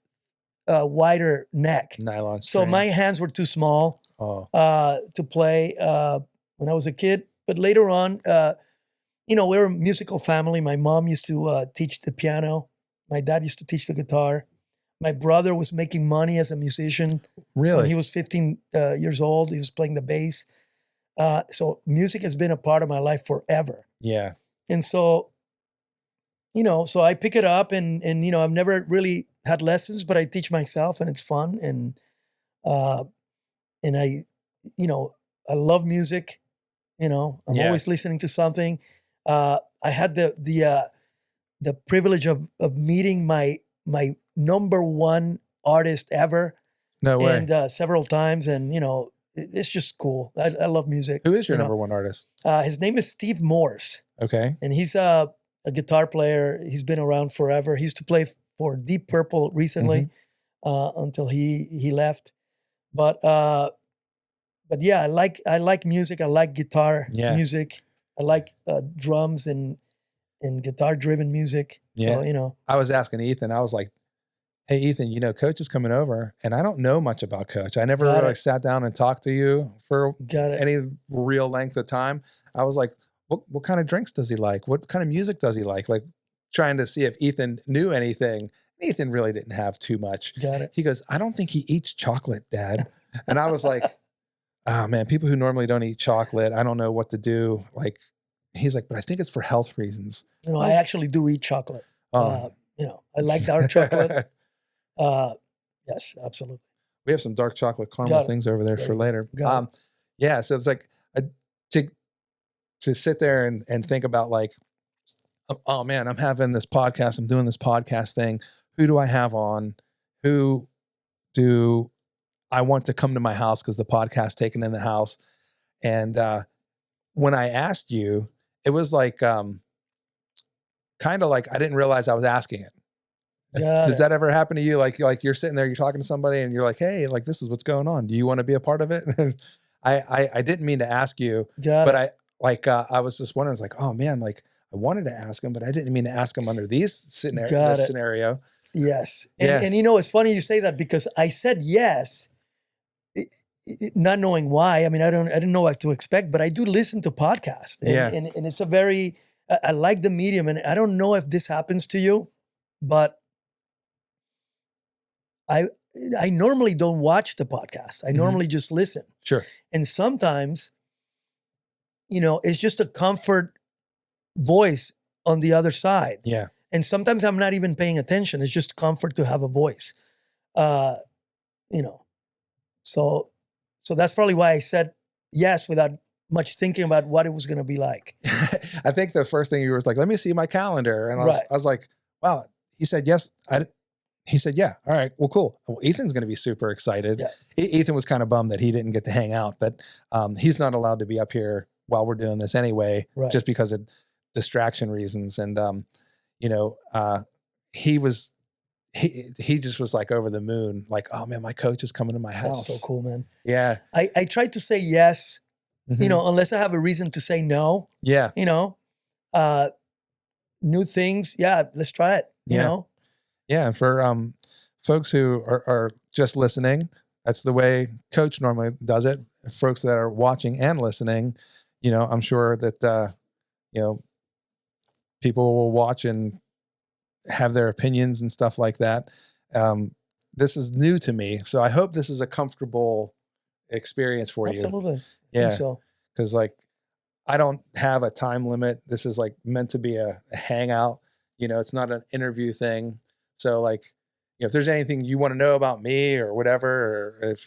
wider neck. Nylon string. So my hands were too small to play when I was a kid. But later on, we're a musical family. My mom used to teach the piano. My dad used to teach the guitar. My brother was making money as a musician. Really? When he was 15 years old, he was playing the bass. So music has been a part of my life forever. Yeah. And so, so I pick it up and I've never really had lessons, but I teach myself and it's fun. And I love music, I'm always listening to something. I had the privilege of meeting my number one artist ever. No way. And several times. And, it's just cool. I love music. Who is your number one artist? His name is Steve Morse. Okay. And he's a guitar player. He's been around forever. He used to play for Deep Purple recently until he left. But yeah, I like music. I like guitar music. I like drums and guitar driven music. Yeah. So, I was asking Ethan, I was like, hey, Ethan, Coach is coming over, and I don't know much about Coach. I never really sat down and talked to you for any real length of time. I was like, what kind of drinks does he like? What kind of music does he like? Like, trying to see if Ethan knew anything. Ethan really didn't have too much. Got it. He goes, I don't think he eats chocolate, Dad. And I was like, oh man, people who normally don't eat chocolate, I don't know what to do. Like, he's like, but I think it's for health reasons. I actually do eat chocolate. I like dark chocolate. Yes, absolutely. We have some dark chocolate caramel things over there for later. Yeah. So it's like to sit there and think about like, oh man, I'm having this podcast. I'm doing this podcast thing. Who do I have on? Who do I want to come to my house? Cause the podcast taken in the house. And, when I asked you, it was like, kind of like, I didn't realize I was asking it. Does that ever happen to you? Like you're sitting there, you're talking to somebody and you're like, hey, like this is what's going on. Do you want to be a part of it? And I didn't mean to ask you, but I was just wondering, it's like, oh man, like I wanted to ask him, but I didn't mean to ask him under this scenario. Yes. And it's funny you say that because I said yes, not knowing why. I mean, I didn't know what to expect, but I do listen to podcasts. And it's I like the medium, and I don't know if this happens to you, but I normally don't watch the podcast. I normally just listen. Sure. And sometimes, it's just a comfort voice on the other side. Yeah. And sometimes I'm not even paying attention. It's just comfort to have a voice. So that's probably why I said yes without much thinking about what it was going to be like. I think the first thing you were like, let me see my calendar. And I was like, wow, he said yes. He said, yeah. All right. Well, cool. Well, Ethan's going to be super excited. Yeah. Ethan was kind of bummed that he didn't get to hang out, but he's not allowed to be up here while we're doing this anyway, just because of distraction reasons. And, he just was like over the moon, like, oh man, my coach is coming to my house. That's so cool, man. Yeah. I tried to say yes, unless I have a reason to say no. Yeah. New things. Yeah. Let's try it. You know? Yeah. And for folks who are just listening, that's the way Coach normally does it. Folks that are watching and listening, I'm sure that, people will watch and have their opinions and stuff like that. This is new to me. So I hope this is a comfortable experience for you. Absolutely. Yeah. I think so. Cause like I don't have a time limit. This is like meant to be a hangout. You know, it's not an interview thing. So like, if there's anything you want to know about me or whatever, or if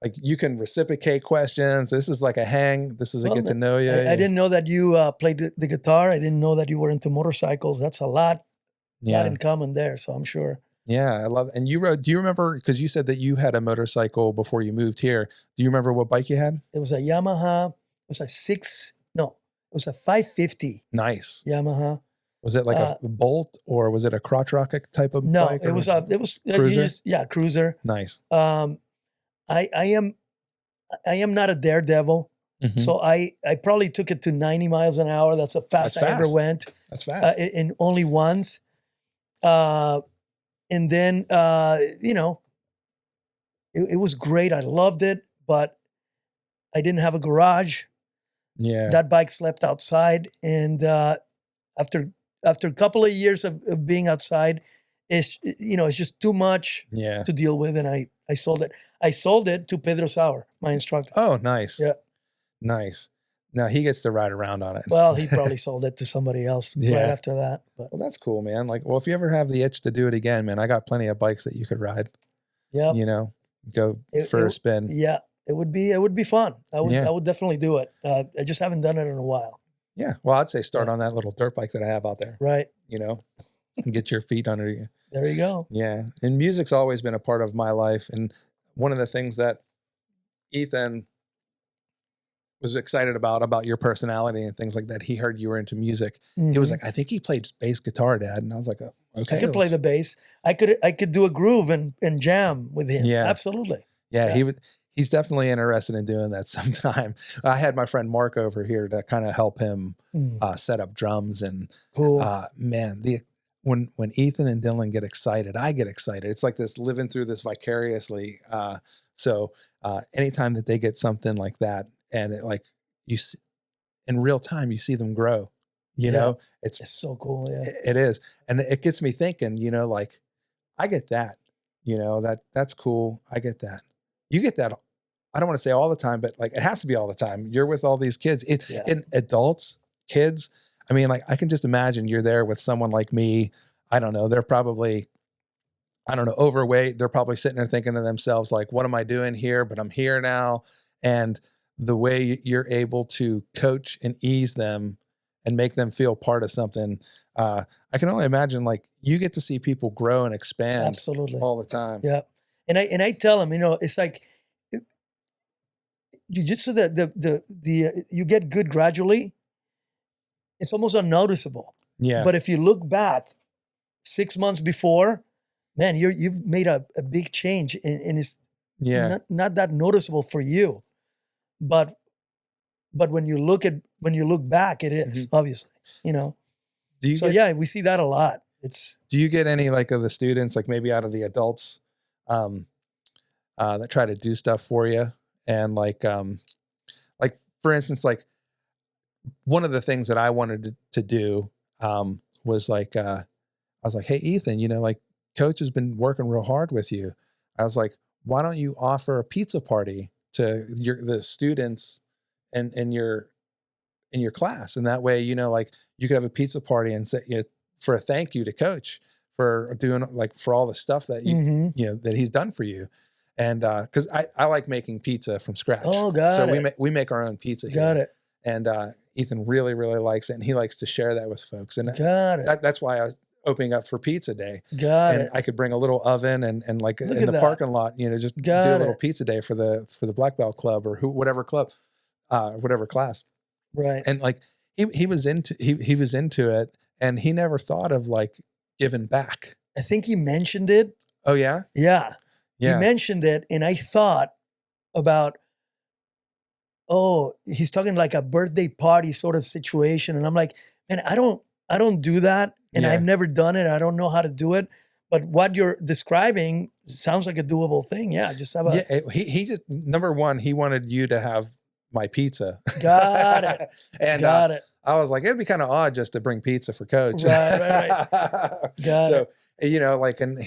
like you can reciprocate questions, this is like a hang. This is a get to know you. I didn't know that you played the guitar. I didn't know that you were into motorcycles. That's a lot in common there. So I'm sure. Yeah, I love it. And you rode, do you remember, because you said that you had a motorcycle before you moved here. Do you remember what bike you had? It was a Yamaha. It was it was a 550. Nice. Yamaha. Was it like a Bolt, or was it a crotch rocket type of bike? No, it was Cruiser. Cruiser. Nice. I am not a daredevil, so I probably took it to 90 miles an hour. That's the fastest I ever went. That's fast. And only once. And then it was great. I loved it, but I didn't have a garage. Yeah. That bike slept outside, and after a couple of years of being outside, it's just too much to deal with, and I sold it. I sold it to Pedro Sauer, my instructor. Oh, nice. Yeah. Nice. Now he gets to ride around on it. Well, he probably sold it to somebody else right after that. But. Well, that's cool, man. Like, well, if you ever have the itch to do it again, man, I got plenty of bikes that you could ride. Yeah. You know, go for a spin. Yeah. It would be fun. I would definitely do it. I just haven't done it in a while. Yeah. Well, I'd say start on that little dirt bike that I have out there. Right. You know, and get your feet under you. There you go. Yeah. And music's always been a part of my life. And one of the things that Ethan was excited about your personality and things like that. He heard you were into music. He was like, I think he played bass guitar, Dad. And I was like, oh, okay. I could play the bass. I could do a groove and jam with him. Yeah. Absolutely. Yeah. He's definitely interested in doing that sometime. I had my friend Mark over here to kind of help him set up drums, and man, when Ethan and Dylan get excited, I get excited. It's like this living through this vicariously. So anytime that they get something like that, and it, like you see, in real time, you see them grow. You know, it's so cool. Yeah, it is, and it gets me thinking. You know, like I get that. You know, that's cool. I get that. You get that. I don't want to say all the time, but like it has to be all the time. You're with all these kids, in adults, kids. I mean, like I can just imagine you're there with someone like me. I don't know. They're probably, overweight. They're probably sitting there thinking to themselves, like, what am I doing here? But I'm here now. And the way you're able to coach and ease them and make them feel part of something. I can only imagine, like, you get to see people grow and expand absolutely all the time. Yeah. And I tell them, it's like jiu-jitsu, the you get good gradually. It's almost unnoticeable. Yeah. But if you look back 6 months before, man, you've made a big change, and it's not that noticeable for you. But when you look back, it is obviously, we see that a lot. Do you get any like of the students, like maybe out of the adults, that try to do stuff for you? And like for instance, like one of the things that I wanted to do, was like, I was like, hey, Ethan, like coach has been working real hard with you. I was like, why don't you offer a pizza party to the students and in your class? And that way, like you could have a pizza party and say, for a thank you to coach for doing, like, for all the stuff that that he's done for you. And because I like making pizza from scratch. Oh, got it. So we make our own pizza here. Got it. And Ethan really, really likes it, and he likes to share that with folks. And got it. That's why I was opening up for pizza day. Got it. I could bring a little oven and like Look in the parking lot, just do a little pizza day for the Black Belt Club or whatever club, whatever class. Right. And like he was into it, and he never thought of like giving back. I think he mentioned it. Oh yeah? Yeah. He mentioned it, and I thought about, he's talking like a birthday party sort of situation. And I'm like, man, I don't do that. And I've never done it. I don't know how to do it. But what you're describing sounds like a doable thing. Yeah. Just have he just, number one, he wanted you to have my pizza. Got it. And got it. I was like, it'd be kind of odd just to bring pizza for coach. Right. Got it. So, like, and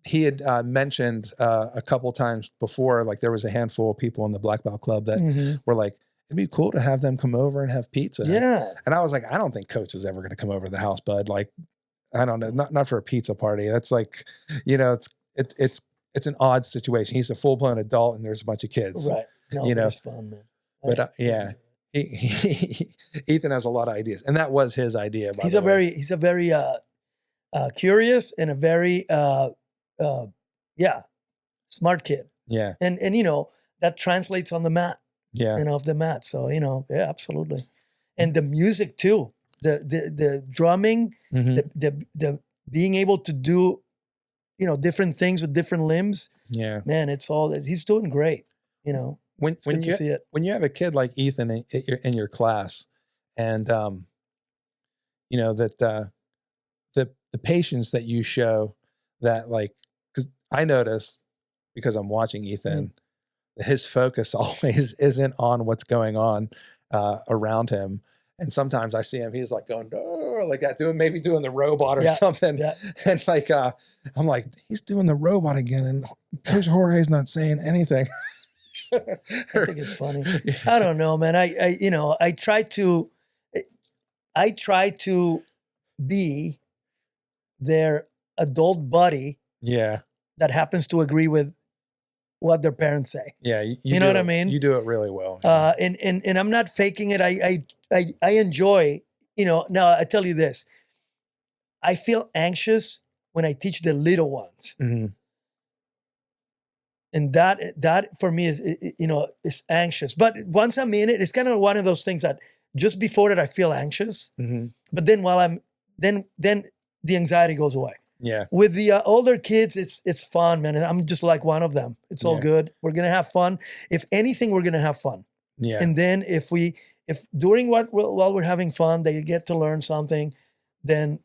he had mentioned a couple times before, like there was a handful of people in the Black Belt Club that were like, it'd be cool to have them come over and have pizza. Yeah. And I was like, I don't think Coach is ever going to come over to the house, bud. Like, I don't know, not for a pizza party. That's like, it's an odd situation. He's a full blown adult and there's a bunch of kids. Right. No, it's fun, man. But yeah, Ethan has a lot of ideas, and that was his idea. He's a very curious and a very smart kid. Yeah, and that translates on the mat. Yeah, and off the mat. So yeah, absolutely. And the music too, the drumming, the being able to do different things with different limbs. Yeah, man, he's doing great. When you see it. When you have a kid like Ethan in your class, and the patience that you show, that like, because I notice, because I'm watching Ethan, his focus always isn't on what's going on around him. And sometimes I see him, he's like going, oh, like that, doing the robot or something. Yeah. And like, I'm like, he's doing the robot again. And Coach Jorge's not saying anything. I think it's funny. I don't know, man. I try to be their adult buddy. Yeah. That happens to agree with what their parents say. Yeah. You know what I mean? You do it really well. And I'm not faking it. I enjoy, now I tell you this, I feel anxious when I teach the little ones. Mm-hmm. And that for me is anxious. But once I'm in it, it's kind of one of those things that just before that I feel anxious, but then then the anxiety goes away. Yeah. With the older kids, it's fun, man. And I'm just like one of them. It's all good. We're gonna have fun. If anything, we're gonna have fun. Yeah. And then if during while we're having fun, they get to learn something, and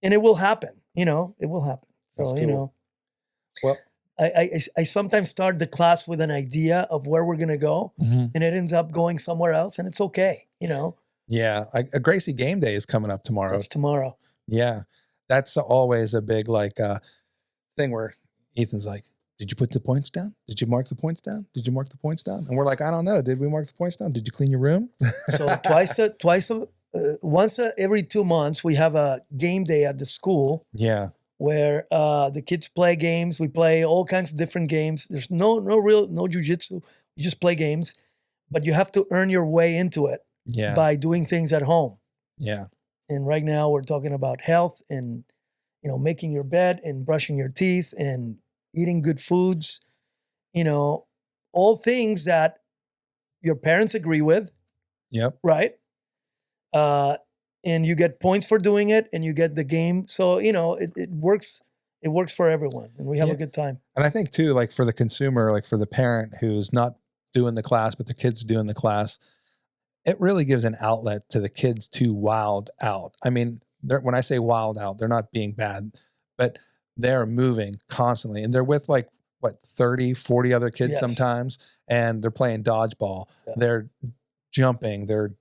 it will happen. It will happen. So that's cool. Well. I sometimes start the class with an idea of where we're going to go, and it ends up going somewhere else, and it's okay, Yeah. A Gracie game day is coming up tomorrow. It's tomorrow. Yeah. That's always a big thing where Ethan's like, did you put the points down? Did you mark the points down? Did you mark the points down? And we're like, I don't know. Did we mark the points down? Did you clean your room? So once every 2 months, we have a game day at the school. Yeah. Where the kids play games. We play all kinds of different games. There's no jiu-jitsu. You just play games, but you have to earn your way into it by doing things at home. Yeah. And right now we're talking about health and, making your bed and brushing your teeth and eating good foods, all things that your parents agree with. Yep. Right. And you get points for doing it, and you get the game. So, it works. It works for everyone, and we have a good time. And I think too, like for the consumer, like for the parent who's not doing the class, but the kid's doing the class, it really gives an outlet to the kids to wild out. I mean, when I say wild out, they're not being bad, but they're moving constantly, and they're with 30, 40 other kids sometimes, and they're playing dodgeball. Yeah. They're jumping. They're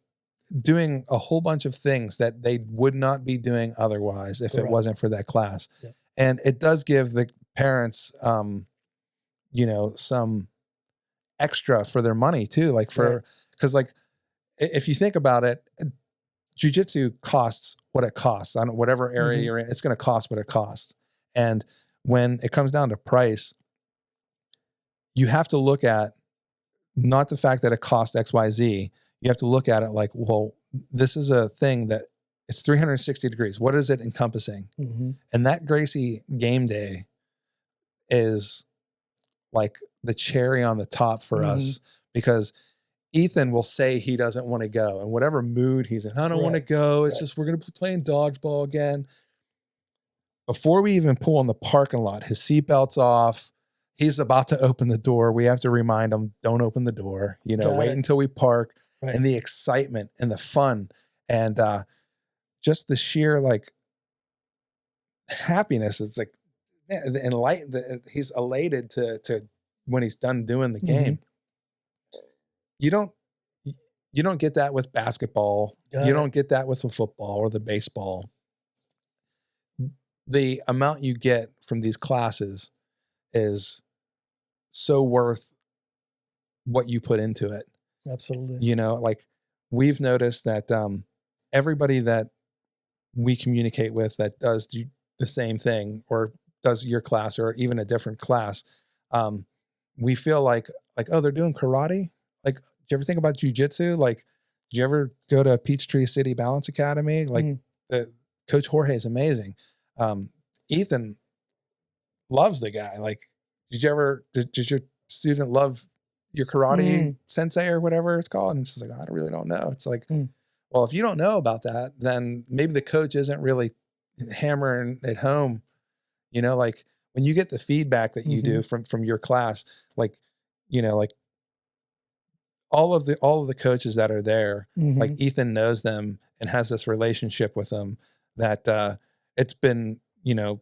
doing a whole bunch of things that they would not be doing otherwise if it wasn't for that class. Yeah. And it does give the parents, some extra for their money too. Because if you think about it, jiu-jitsu costs what it costs on whatever area you're in. It's going to cost what it costs. And when it comes down to price, you have to look at not the fact that it costs X, Y, Z. You have to look at it like, well, this is a thing that it's 360 degrees. What is it encompassing? Mm-hmm. And that Gracie game day is like the cherry on the top for us, because Ethan will say he doesn't want to go, and whatever mood he's in, I don't want to go. It's just, we're going to be playing dodgeball again. Before we even pull in the parking lot, his seatbelt's off. He's about to open the door. We have to remind him, don't open the door, wait until we park. Right. And the excitement and the fun and just the sheer happiness. It's like, he's elated to when he's done doing the game. You don't get that with basketball. You don't get that with the football or the baseball. The amount you get from these classes is so worth what you put into it. Absolutely. You know, like we've noticed that everybody that we communicate with that does the same thing or does your class or even a different class, we feel like, oh, they're doing karate. Like, do you ever think about jiu-jitsu? Like, did you ever go to Peachtree City Balance Academy? Like, Coach Jorge is amazing. Ethan loves the guy. Like, did your student love your karate sensei or whatever it's called? And it's just like, I really don't know. It's like, well, if you don't know about that, then maybe the coach isn't really hammering it home. You know, like when you get the feedback that you do from your class, like, you know, like all of the coaches that are there, like Ethan knows them and has this relationship with them that it's been, you know,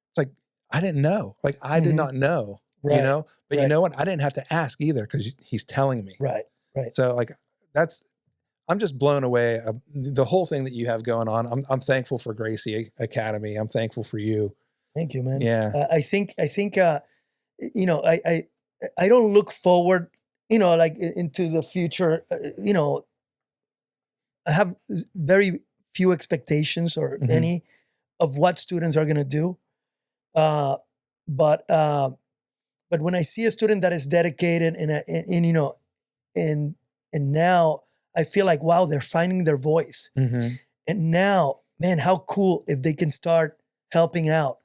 it's like, I didn't know, like I did not know, you know, but you know what? I didn't have to ask either because he's telling me. Right. So like, I'm just blown away. The whole thing that you have going on. I'm thankful for Gracie Academy. I'm thankful for you. Thank you, man. Yeah. I think, you know, I don't look forward, you know, like into the future. You know, I have very few expectations or any of what students are going to do. But when I see a student that is dedicated and you know, and now I feel like, wow, they're finding their voice. And now, man, how cool if they can start helping out.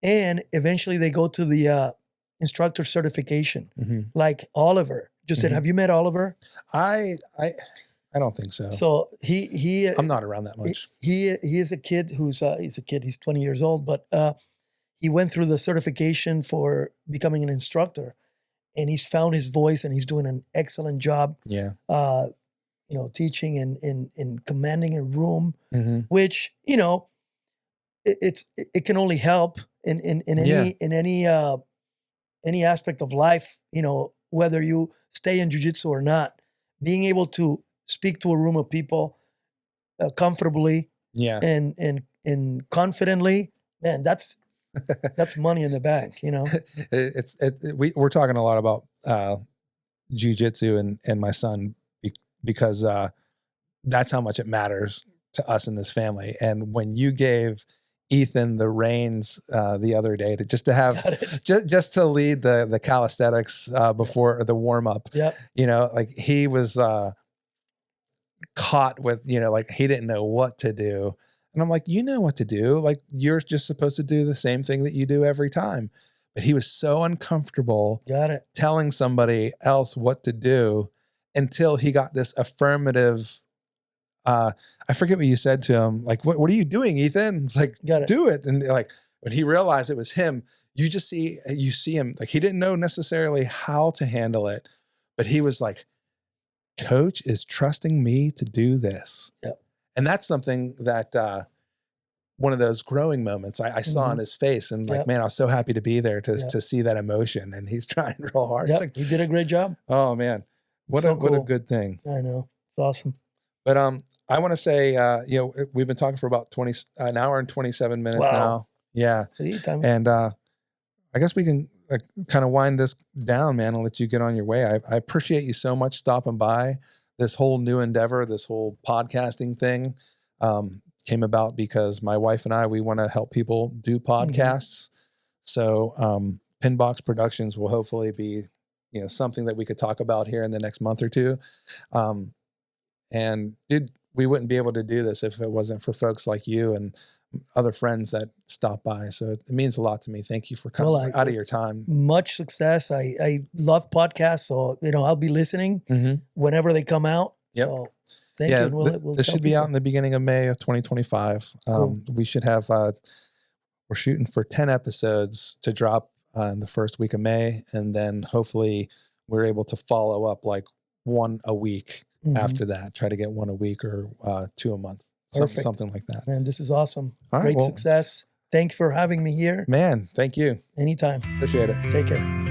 And eventually they go to the instructor certification, like Oliver. Just said, have you met Oliver? I don't think so. So I'm not around that much. He is a kid who's he's a kid. He's 20 years old, but he went through the certification for becoming an instructor, and he's found his voice, and he's doing an excellent job. Yeah. You know, teaching and commanding a room, which, you know, it can only help in any aspect of life, you know, whether you stay in jiu-jitsu or not, being able to speak to a room of people comfortably and confidently, man, that's money in the bank, you know. We're talking a lot about jiu-jitsu and my son because that's how much it matters to us in this family. And when you gave Ethan the reins the other day to have just to lead the calisthenics before the warm up, you know, like he was caught with, you know, like he didn't know what to do. And I'm like, you know what to do. Like you're just supposed to do the same thing that you do every time. But he was so uncomfortable telling somebody else what to do until he got this affirmative. I forget what you said to him. Like, what are you doing, Ethan? It's like, do it. And like, when he realized it was him, you see him, like he didn't know necessarily how to handle it, but he was like, Coach is trusting me to do this. And that's something that, one of those growing moments I saw in his face, and like, man, I was so happy to be there to see that emotion, and he's trying real hard. It's like, he did a great job. Oh man, what a good thing. I know. It's awesome. But I want to say, you know, we've been talking for about an hour and 27 minutes now. Yeah. And I guess we can kind of wind this down, man, and let you get on your way. I appreciate you so much stopping by. This whole new endeavor, this whole podcasting thing came about because my wife and I, we want to help people do podcasts. So Pinbox Productions will hopefully be, you know, something that we could talk about here in the next month or two. And we wouldn't be able to do this if it wasn't for folks like you and other friends that stop by. So it means a lot to me. Thank you for coming out of your time. Much success. I love podcasts. So, you know, I'll be listening whenever they come out. So thank you. And this should be out in the beginning of May of 2025. Cool. We should have, we're shooting for 10 episodes to drop in the first week of May. And then hopefully we're able to follow up like one a week after that. Try to get one a week or 2 a month. Something like that. Man, this is awesome. All right, Great success. Thank you for having me here. Man, thank you. Anytime. Appreciate it. Take care.